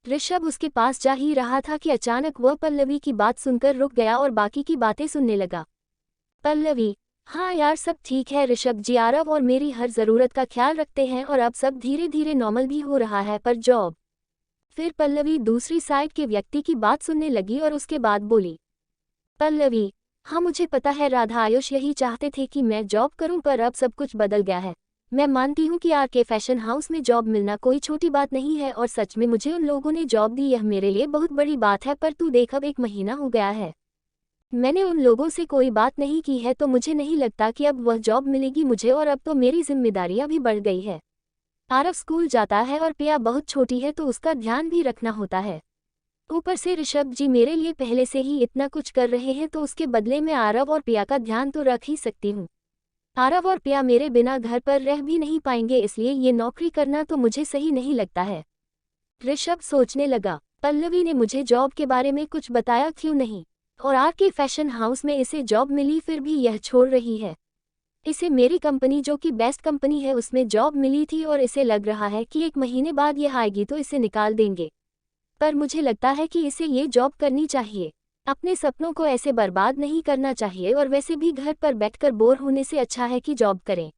ऋषभ उसके पास जा ही रहा था कि अचानक वह पल्लवी की बात सुनकर रुक गया और बाकी की बातें सुनने लगा। पल्लवी, हाँ यार सब ठीक है ऋषभ जी, आरव और मेरी हर ज़रूरत का ख्याल रखते हैं और अब सब धीरे धीरे नॉर्मल भी हो रहा है, पर जॉब फिर पल्लवी दूसरी साइड के व्यक्ति की बात सुनने लगी और उसके बाद बोली, पल्लवी, हाँ मुझे पता है राधा आयुष यही चाहते थे कि मैं जॉब करूं, पर अब सब कुछ बदल गया है। मैं मानती हूँ कि आरके फैशन हाउस में जॉब मिलना कोई छोटी बात नहीं है और सच में मुझे उन लोगों ने जॉब दी, यह मेरे लिए बहुत बड़ी बात है। पर तू देख, अब 1 महीना हो गया है, मैंने उन लोगों से कोई बात नहीं की है, तो मुझे नहीं लगता कि अब वह जॉब मिलेगी मुझे, और अब तो मेरी जिम्मेदारियां भी बढ़ गई है। आरव स्कूल जाता है और पिया बहुत छोटी है तो उसका ध्यान भी रखना होता है। ऊपर से ऋषभ जी मेरे लिए पहले से ही इतना कुछ कर रहे हैं, तो उसके बदले में आरव और पिया का ध्यान तो रख ही सकती हूँ। आरव और पिया मेरे बिना घर पर रह भी नहीं पाएंगे, इसलिए ये नौकरी करना तो मुझे सही नहीं लगता है। ऋषभ सोचने लगा, पल्लवी ने मुझे जॉब के बारे में कुछ बताया क्यों नहीं, और आरके फैशन हाउस में इसे जॉब मिली फिर भी यह छोड़ रही है। इसे मेरी कंपनी जो कि बेस्ट कंपनी है उसमें जॉब मिली थी और इसे लग रहा है कि 1 महीने बाद यह आएगी तो इसे निकाल देंगे। पर मुझे लगता है कि इसे ये जॉब करनी चाहिए। अपने सपनों को ऐसे बर्बाद नहीं करना चाहिए, और वैसे भी घर पर बैठकर बोर होने से अच्छा है कि जॉब करें।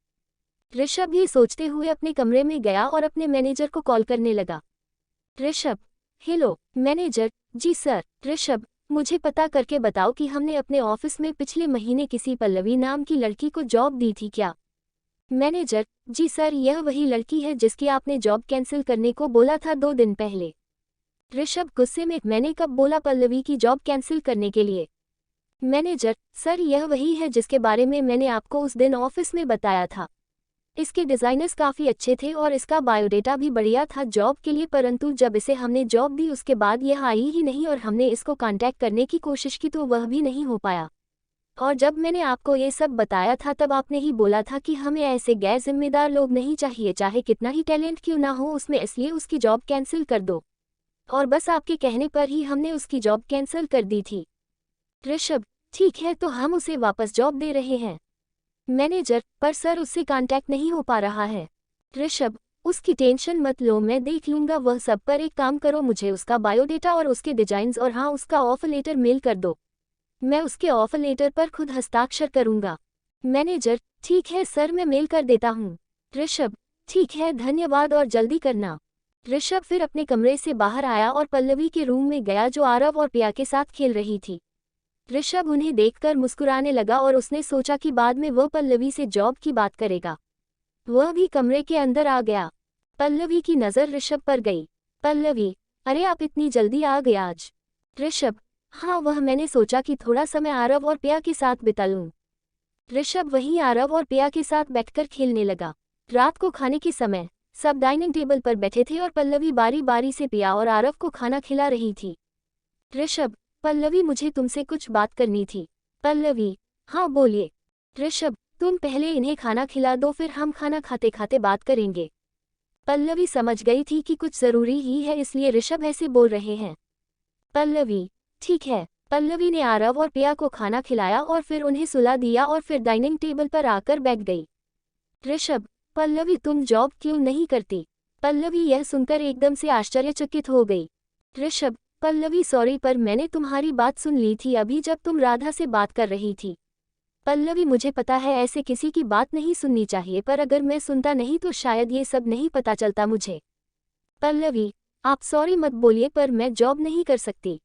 ऋषभ ये सोचते हुए अपने कमरे में गया और अपने मैनेजर को कॉल करने लगा। ऋषभ, हेलो मैनेजर जी। सर, ऋषभ, मुझे पता करके बताओ कि हमने अपने ऑफिस में पिछले महीने किसी पल्लवी नाम की लड़की को जॉब दी थी क्या? मैनेजर जी सर, यह वही लड़की है जिसकी आपने जॉब कैंसिल करने को बोला था 2 दिन पहले। ऋषभ गुस्से में, मैंने कब बोला पल्लवी की जॉब कैंसिल करने के लिए? मैनेजर सर, यह वही है जिसके बारे में मैंने आपको उस दिन ऑफिस में बताया था। इसके डिज़ाइनर्स काफ़ी अच्छे थे और इसका बायोडेटा भी बढ़िया था जॉब के लिए, परंतु जब इसे हमने जॉब दी उसके बाद यह आई ही नहीं, और हमने इसको कांटेक्ट करने की कोशिश की तो वह भी नहीं हो पाया। और जब मैंने आपको ये सब बताया था तब आपने ही बोला था कि हमें ऐसे गैर जिम्मेदार लोग नहीं चाहिए, चाहे कितना ही टैलेंट क्यों ना हो उसमें, इसलिए उसकी जॉब कैंसिल कर दो। और बस आपके कहने पर ही हमने उसकी जॉब कैंसिल कर दी थी। ऋषभ, ठीक है तो हम उसे वापस जॉब दे रहे हैं। मैनेजर, पर सर उससे कांटेक्ट नहीं हो पा रहा है। ऋषभ, उसकी टेंशन मत लो, मैं देख लूंगा वह सब, पर एक काम करो, मुझे उसका बायोडेटा और उसके डिजाइन्स और हाँ उसका ऑफर लेटर मेल कर दो। मैं उसके ऑफर लेटर पर खुद हस्ताक्षर करूंगा। मैनेजर, ठीक है सर, मैं मेल कर देता हूँ। ऋषभ, ठीक है धन्यवाद और जल्दी करना। ऋषभ फिर अपने कमरे से बाहर आया और पल्लवी के रूम में गया जो आरव और पिया के साथ खेल रही थी। ऋषभ उन्हें देखकर मुस्कुराने लगा और उसने सोचा कि बाद में वह पल्लवी से जॉब की बात करेगा। वह भी कमरे के अंदर आ गया। पल्लवी की नज़र ऋषभ पर गई। पल्लवी, अरे आप इतनी जल्दी आ गए आज? ऋषभ, हाँ वह मैंने सोचा कि थोड़ा समय आरव और पिया के साथ बिता लूं। ऋषभ वहीं आरव और पिया के साथ बैठकर खेलने लगा। रात को खाने के समय सब डाइनिंग टेबल पर बैठे थे और पल्लवी बारी बारी से पिया और आरव को खाना खिला रही थी। ऋषभ, पल्लवी मुझे तुमसे कुछ बात करनी थी। पल्लवी, हाँ बोलिए। ऋषभ, तुम पहले इन्हें खाना खिला दो, फिर हम खाना खाते खाते बात करेंगे। पल्लवी समझ गई थी कि कुछ जरूरी ही है, इसलिए ऋषभ ऐसे बोल रहे हैं। पल्लवी, ठीक है। पल्लवी ने आरव और पिया को खाना खिलाया और फिर उन्हें सुला दिया और फिर डाइनिंग टेबल पर आकर बैठ गई। ऋषभ, पल्लवी तुम जॉब क्यों नहीं करती? पल्लवी यह सुनकर एकदम से आश्चर्यचकित हो गई। ऋषभ, पल्लवी सॉरी, पर मैंने तुम्हारी बात सुन ली थी अभी जब तुम राधा से बात कर रही थी। पल्लवी, मुझे पता है ऐसे किसी की बात नहीं सुननी चाहिए, पर अगर मैं सुनता नहीं तो शायद ये सब नहीं पता चलता मुझे। पल्लवी, आप सॉरी मत बोलिए, पर मैं जॉब नहीं कर सकती।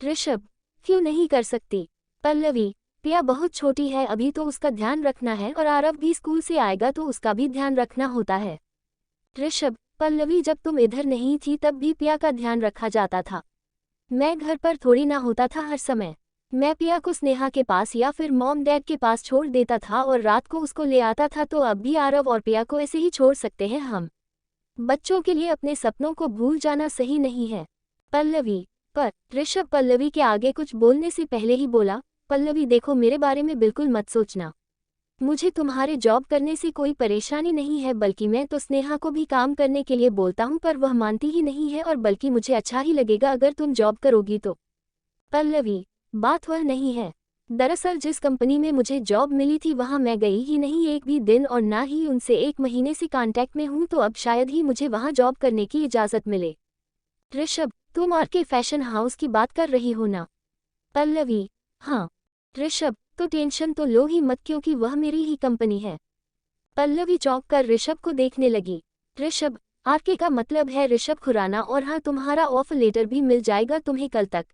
ऋषभ, क्यों नहीं कर सकती? पल्लवी, पिया बहुत छोटी है अभी, तो उसका ध्यान रखना है, और आरव भी स्कूल से आएगा तो उसका भी ध्यान रखना होता है। ऋषभ, पल्लवी जब तुम इधर नहीं थी तब भी पिया का ध्यान रखा जाता था। मैं घर पर थोड़ी ना होता था हर समय। मैं पिया को स्नेहा के पास या फिर मॉम डैड के पास छोड़ देता था और रात को उसको ले आता था, तो अब भी आरव और पिया को ऐसे ही छोड़ सकते हैं हम? बच्चों के लिए अपने सपनों को भूल जाना सही नहीं है। पल्लवी, पर ऋषभ पल्लवी के आगे कुछ बोलने से पहले ही बोला, पल्लवी देखो मेरे बारे में बिल्कुल मत सोचना। मुझे तुम्हारे जॉब करने से कोई परेशानी नहीं है, बल्कि मैं तो स्नेहा को भी काम करने के लिए बोलता हूँ, पर वह मानती ही नहीं है, और बल्कि मुझे अच्छा ही लगेगा अगर तुम जॉब करोगी तो। पल्लवी, बात वह नहीं है। दरअसल जिस कंपनी में मुझे जॉब मिली थी वहां मैं गई ही नहीं एक भी दिन, और ना ही उनसे 1 महीने से कांटेक्ट में हूं, तो अब शायद ही मुझे वहां जॉब करने की इजाज़त मिले। ऋषभ, तुम आरके फैशन हाउस की बात कर रही हो ना? पल्लवी, हाँ। ऋषभ, तो टेंशन तो लो ही मत, क्योंकि वह मेरी ही कंपनी है। पल्लवी चौंक कर ऋषभ को देखने लगी। ऋषभ, आरके का मतलब है ऋषभ खुराना, और हाँ, तुम्हारा ऑफर लेटर भी मिल जाएगा तुम्हें कल तक।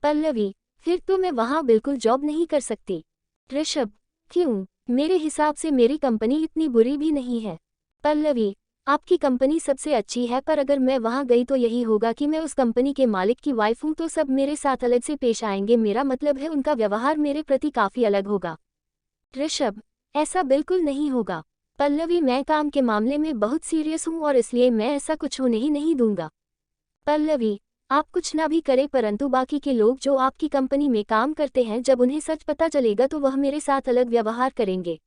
पल्लवी, फिर तो मैं वहाँ बिल्कुल जॉब नहीं कर सकती। ऋषभ, क्यों? मेरे हिसाब से मेरी कंपनी इतनी बुरी भी नहीं है। पल्लवी, आपकी कंपनी सबसे अच्छी है, पर अगर मैं वहाँ गई तो यही होगा कि मैं उस कंपनी के मालिक की वाइफ हूँ, तो सब मेरे साथ अलग से पेश आएंगे। मेरा मतलब है उनका व्यवहार मेरे प्रति काफ़ी अलग होगा। ऋषभ, ऐसा बिल्कुल नहीं होगा। पल्लवी, मैं काम के मामले में बहुत सीरियस हूँ और इसलिए मैं ऐसा कुछ होने ही नहीं दूंगा। पल्लवी, आप कुछ ना भी करें, परंतु बाकी के लोग जो आपकी कंपनी में काम करते हैं, जब उन्हें सच पता चलेगा तो वह मेरे साथ अलग व्यवहार करेंगे।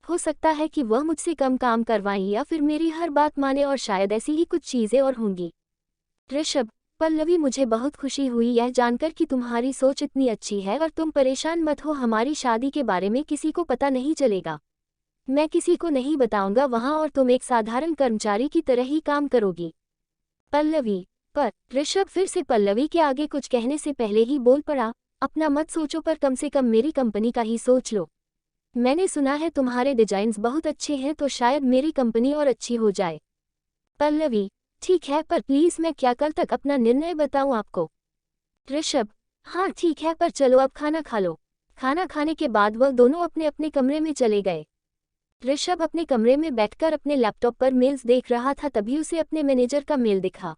हो सकता है कि वह मुझसे कम काम करवाएं या फिर मेरी हर बात माने, और शायद ऐसी ही कुछ चीज़ें और होंगी। ऋषभ, पल्लवी, मुझे बहुत खुशी हुई यह जानकर कि तुम्हारी सोच इतनी अच्छी है, और तुम परेशान मत हो, हमारी शादी के बारे में किसी को पता नहीं चलेगा। मैं किसी को नहीं बताऊंगा वहाँ, और तुम एक साधारण कर्मचारी की तरह ही काम करोगी। पल्लवी, पर ऋषभ फिर से पल्लवी के आगे कुछ कहने से पहले ही बोल पड़ा, अपना मत सोचो, पर कम से कम मेरी कंपनी का ही सोच लो। मैंने सुना है तुम्हारे डिजाइन्स बहुत अच्छे हैं, तो शायद मेरी कंपनी और अच्छी हो जाए। पल्लवी, ठीक है, पर प्लीज़ मैं क्या कल तक अपना निर्णय बताऊं आपको? ऋषभ, हाँ ठीक है, पर चलो अब खाना खा लो। खाना खाने के बाद वह दोनों अपने अपने कमरे में चले गए। ऋषभ अपने कमरे में बैठकर अपने लैपटॉप पर मेल्स देख रहा था, तभी उसे अपने मैनेजर का मेल दिखा।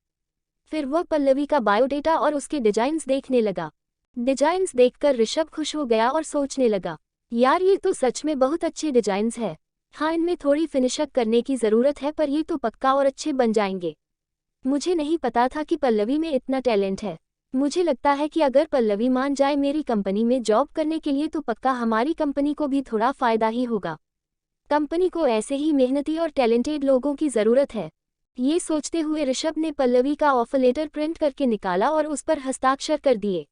फिर वह पल्लवी का बायोडेटा और उसके डिजाइन्स देखने लगा। डिजाइन्स देखकर ऋषभ खुश हो गया और सोचने लगा, यार ये तो सच में बहुत अच्छे डिजाइन्स है। हाँ, इनमें थोड़ी फिनिशअप करने की ज़रूरत है, पर ये तो पक्का और अच्छे बन जाएंगे। मुझे नहीं पता था कि पल्लवी में इतना टैलेंट है। मुझे लगता है कि अगर पल्लवी मान जाए मेरी कंपनी में जॉब करने के लिए, तो पक्का हमारी कंपनी को भी थोड़ा फ़ायदा ही होगा। कंपनी को ऐसे ही मेहनती और टैलेंटेड लोगों की ज़रूरत है। ये सोचते हुए ऋषभ ने पल्लवी का ऑफर लेटर प्रिंट करके निकाला और उस पर हस्ताक्षर कर दिए,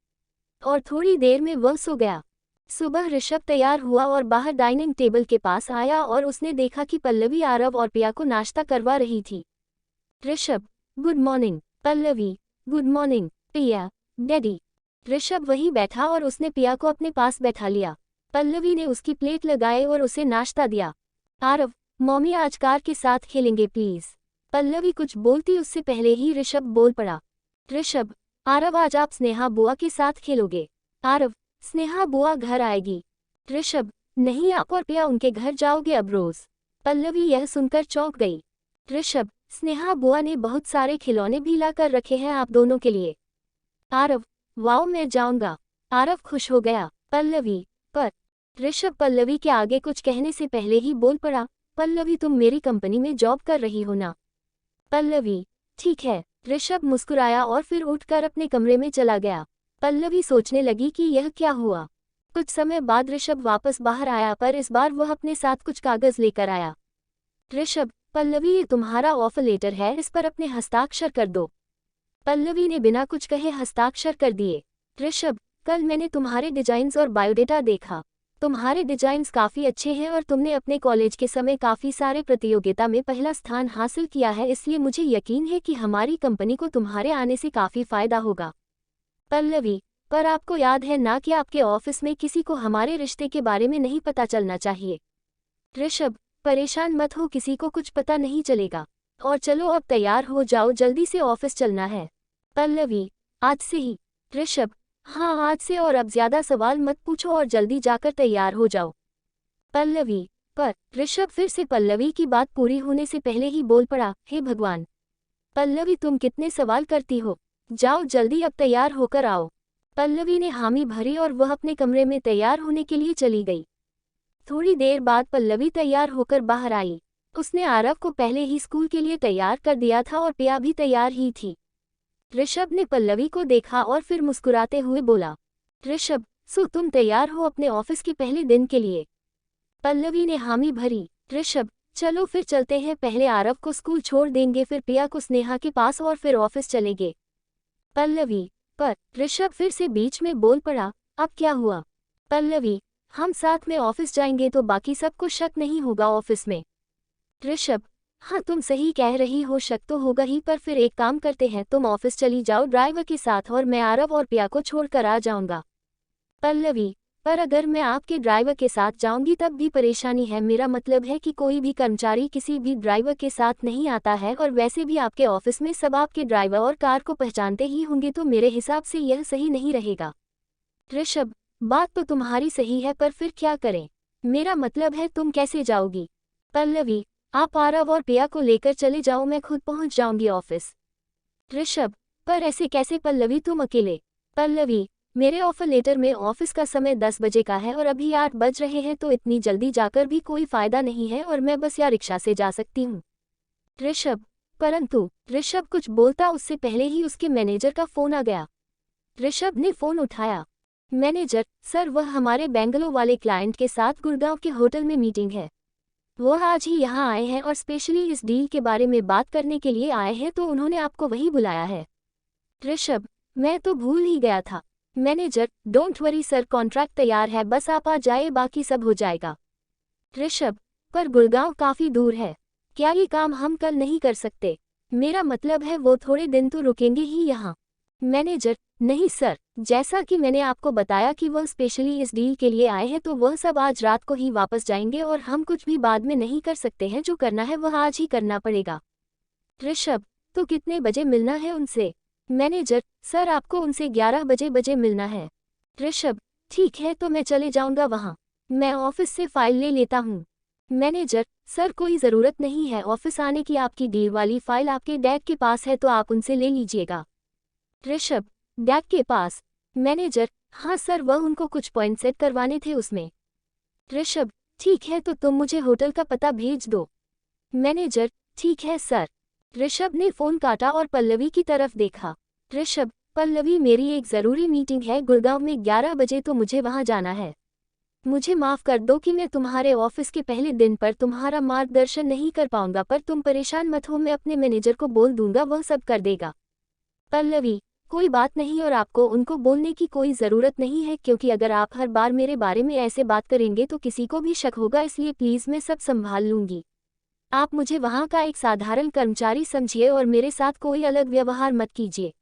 और थोड़ी देर में वह सो गया। सुबह ऋषभ तैयार हुआ और बाहर डाइनिंग टेबल के पास आया, और उसने देखा कि पल्लवी आरव और पिया को नाश्ता करवा रही थी। Rishabh, good morning. Pallavi, good morning पिया, डैडी। ऋषभ वहीं बैठा और उसने पिया को अपने पास बैठा लिया। पल्लवी ने उसकी प्लेट लगाई और उसे नाश्ता दिया। आरव, मम्मी आज कार के साथ खेलेंगे प्लीज। पल्लवी कुछ बोलती उससे पहले ही ऋषभ बोल पड़ा। ऋषभ, आरव आज आप स्नेहा बुआ के साथ खेलोगे। आरव, स्नेहा बुआ घर आएगी। ऋषभ, नहीं, आप और पिया उनके घर जाओगे अब रोज। पल्लवी यह सुनकर चौंक गई। ऋषभ, स्नेहा बुआ ने बहुत सारे खिलौने भी ला कर रखे हैं आप दोनों के लिए। आरव, वाओ, मैं जाऊंगा। आरव खुश हो गया। पल्लवी, पर ऋषभ पल्लवी के आगे कुछ कहने से पहले ही बोल पड़ा, पल्लवी तुम मेरी कंपनी में जॉब कर रही हो ना? पल्लवी, ठीक है। ऋषभ मुस्कुराया और फिर उठकर अपने कमरे में चला गया। पल्लवी सोचने लगी कि यह क्या हुआ। कुछ समय बाद ऋषभ वापस बाहर आया, पर इस बार वह अपने साथ कुछ कागज लेकर आया। ऋषभ, पल्लवी ये तुम्हारा ऑफर लेटर है, इस पर अपने हस्ताक्षर कर दो। पल्लवी ने बिना कुछ कहे हस्ताक्षर कर दिए। ऋषभ, कल मैंने तुम्हारे डिजाइन्स और बायोडेटा देखा। तुम्हारे डिजाइन्स काफ़ी अच्छे हैं और तुमने अपने कॉलेज के समय काफ़ी सारे प्रतियोगिता में पहला स्थान हासिल किया है, इसलिए मुझे यकीन है कि हमारी कंपनी को तुम्हारे आने से काफ़ी फायदा होगा। पल्लवी, पर आपको याद है ना कि आपके ऑफिस में किसी को हमारे रिश्ते के बारे में नहीं पता चलना चाहिए। ऋषभ, परेशान मत हो, किसी को कुछ पता नहीं चलेगा। और चलो अब तैयार हो जाओ, जल्दी से ऑफिस चलना है। पल्लवी, आज से ही? ऋषभ, हाँ आज से, और अब ज्यादा सवाल मत पूछो और जल्दी जाकर तैयार हो जाओ। पल्लवी, पर ऋषभ फिर से पल्लवी की बात पूरी होने से पहले ही बोल पड़ा, हे भगवान, पल्लवी तुम कितने सवाल करती हो, जाओ जल्दी अब तैयार होकर आओ। पल्लवी ने हामी भरी और वह अपने कमरे में तैयार होने के लिए चली गई। थोड़ी देर बाद पल्लवी तैयार होकर बाहर आई। उसने आरव को पहले ही स्कूल के लिए तैयार कर दिया था और पिया भी तैयार ही थी। ऋषभ ने पल्लवी को देखा और फिर मुस्कुराते हुए बोला, ऋषभ, सो तुम तैयार हो अपने ऑफिस के पहले दिन के लिए? पल्लवी ने हामी भरी। ऋषभ, चलो फिर चलते हैं, पहले आरव को स्कूल छोड़ देंगे, फिर पिया को स्नेहा के पास और फिर ऑफिस चलेंगे। पल्लवी, पर ऋषभ फिर से बीच में बोल पड़ा, अब क्या हुआ? पल्लवी, हम साथ में ऑफिस जाएंगे तो बाकी सबको शक नहीं होगा ऑफिस में। ऋषभ, हाँ तुम सही कह रही हो, शक तो होगा ही, पर फिर एक काम करते हैं, तुम ऑफिस चली जाओ ड्राइवर के साथ और मैं आरव और पिया को छोड़कर आ जाऊंगा। पल्लवी, पर अगर मैं आपके ड्राइवर के साथ जाऊंगी तब भी परेशानी है। मेरा मतलब है कि कोई भी कर्मचारी किसी भी ड्राइवर के साथ नहीं आता है, और वैसे भी आपके ऑफिस में सब आपके ड्राइवर और कार को पहचानते ही होंगे, तो मेरे हिसाब से यह सही नहीं रहेगा। ऋषभ, बात तो तुम्हारी सही है, पर फिर क्या करें? मेरा मतलब है तुम कैसे जाओगी? पल्लवी, आप आरव और पिया को लेकर चले जाओ, मैं खुद पहुंच जाऊंगी ऑफिस। ऋषभ, पर ऐसे कैसे पल्लवी, तुम अकेले? पल्लवी, मेरे ऑफर लेटर में ऑफिस का समय 10 बजे का है और अभी 8 बज रहे हैं, तो इतनी जल्दी जाकर भी कोई फायदा नहीं है और मैं बस या रिक्शा से जा सकती हूँ। ऋषभ, परंतु ऋषभ कुछ बोलता उससे पहले ही उसके मैनेजर का फोन आ गया। ऋषभ ने फोन उठाया। मैनेजर, सर, वह हमारे बेंगलोर वाले क्लाइंट के साथ गुड़गांव के होटल में मीटिंग है। वह आज ही यहाँ आए हैं और स्पेशली इस डील के बारे में बात करने के लिए आए हैं, तो उन्होंने आपको वही बुलाया है। ऋषभ, मैं तो भूल ही गया था। Manager, don't worry sir, contract तैयार है, बस आप आ जाए, बाकी सब हो जाएगा। ऋषभ, पर गुड़गांव काफी दूर है, क्या ये काम हम कल नहीं कर सकते? मेरा मतलब है वो थोड़े दिन तो रुकेंगे ही यहाँ। मैनेजर, नहीं सर, जैसा कि मैंने आपको बताया कि वह स्पेशली इस डील के लिए आए हैं, तो वह सब आज रात को ही वापस जाएंगे और हम कुछ भी बाद में नहीं कर सकते हैं। जो करना है वह आज ही करना पड़ेगा। ऋषभ, तो कितने बजे मिलना है उनसे? मैनेजर, सर, आपको उनसे 11 बजे मिलना है। ऋषभ, ठीक है, तो मैं चले जाऊंगा वहाँ। मैं ऑफिस से फाइल ले लेता हूँ। मैनेजर, सर, कोई ज़रूरत नहीं है ऑफिस आने की, आपकी डील वाली फाइल आपके डैड के पास है, तो आप उनसे ले लीजिएगा। ऋषभ, डैड के पास? मैनेजर, हाँ सर, वह उनको कुछ पॉइंट सेट करवाने थे उसमें। ऋषभ, ठीक है, तो तुम मुझे होटल का पता भेज दो। मैनेजर, ठीक है सर। ऋषभ ने फोन काटा और पल्लवी की तरफ देखा। ऋषभ, पल्लवी, मेरी एक ज़रूरी मीटिंग है गुड़गांव में 11 बजे, तो मुझे वहां जाना है। मुझे माफ़ कर दो कि मैं तुम्हारे ऑफिस के पहले दिन पर तुम्हारा मार्गदर्शन नहीं कर पाऊंगा, पर तुम परेशान मत हो, मैं अपने मैनेजर को बोल दूंगा, वह सब कर देगा। पल्लवी, कोई बात नहीं, और आपको उनको बोलने की कोई ज़रूरत नहीं है, क्योंकि अगर आप हर बार मेरे बारे में ऐसे बात करेंगे तो किसी को भी शक होगा, इसलिए प्लीज़ मैं सब संभाल लूंगी। आप मुझे वहाँ का एक साधारण कर्मचारी समझिए और मेरे साथ कोई अलग व्यवहार मत कीजिए।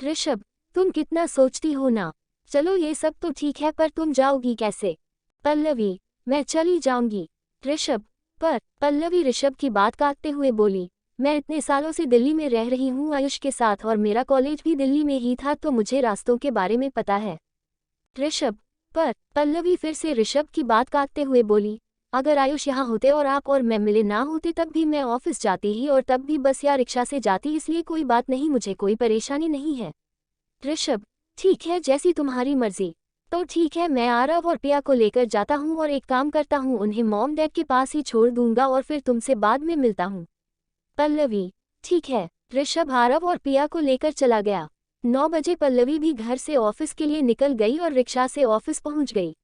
ऋषभ, तुम कितना सोचती हो ना। चलो ये सब तो ठीक है, पर तुम जाओगी कैसे? पल्लवी, मैं चली जाऊंगी। ऋषभ, पर पल्लवी ऋषभ की बात काटते हुए बोली, मैं इतने सालों से दिल्ली में रह रही हूँ आयुष के साथ, और मेरा कॉलेज भी दिल्ली में ही था, तो मुझे रास्तों के बारे में पता है। ऋषभ, पर पल्लवी फिर से ऋषभ की बात काटते हुए बोली, अगर आयुष यहाँ होते और आप और मैं मिले ना होते तब भी मैं ऑफिस जाती ही, और तब भी बस या रिक्शा से जाती, इसलिए कोई बात नहीं, मुझे कोई परेशानी नहीं है। ऋषभ, ठीक है, जैसी तुम्हारी मर्जी। तो ठीक है, मैं आरव और पिया को लेकर जाता हूँ और एक काम करता हूँ, उन्हें मॉम डैड के पास ही छोड़ दूंगा और फिर तुमसे बाद में मिलता हूँ। पल्लवी, ठीक है। ऋषभ आरव और पिया को लेकर चला गया। 9 बजे पल्लवी भी घर से ऑफिस के लिए निकल गई और रिक्शा से ऑफिस पहुंच गई।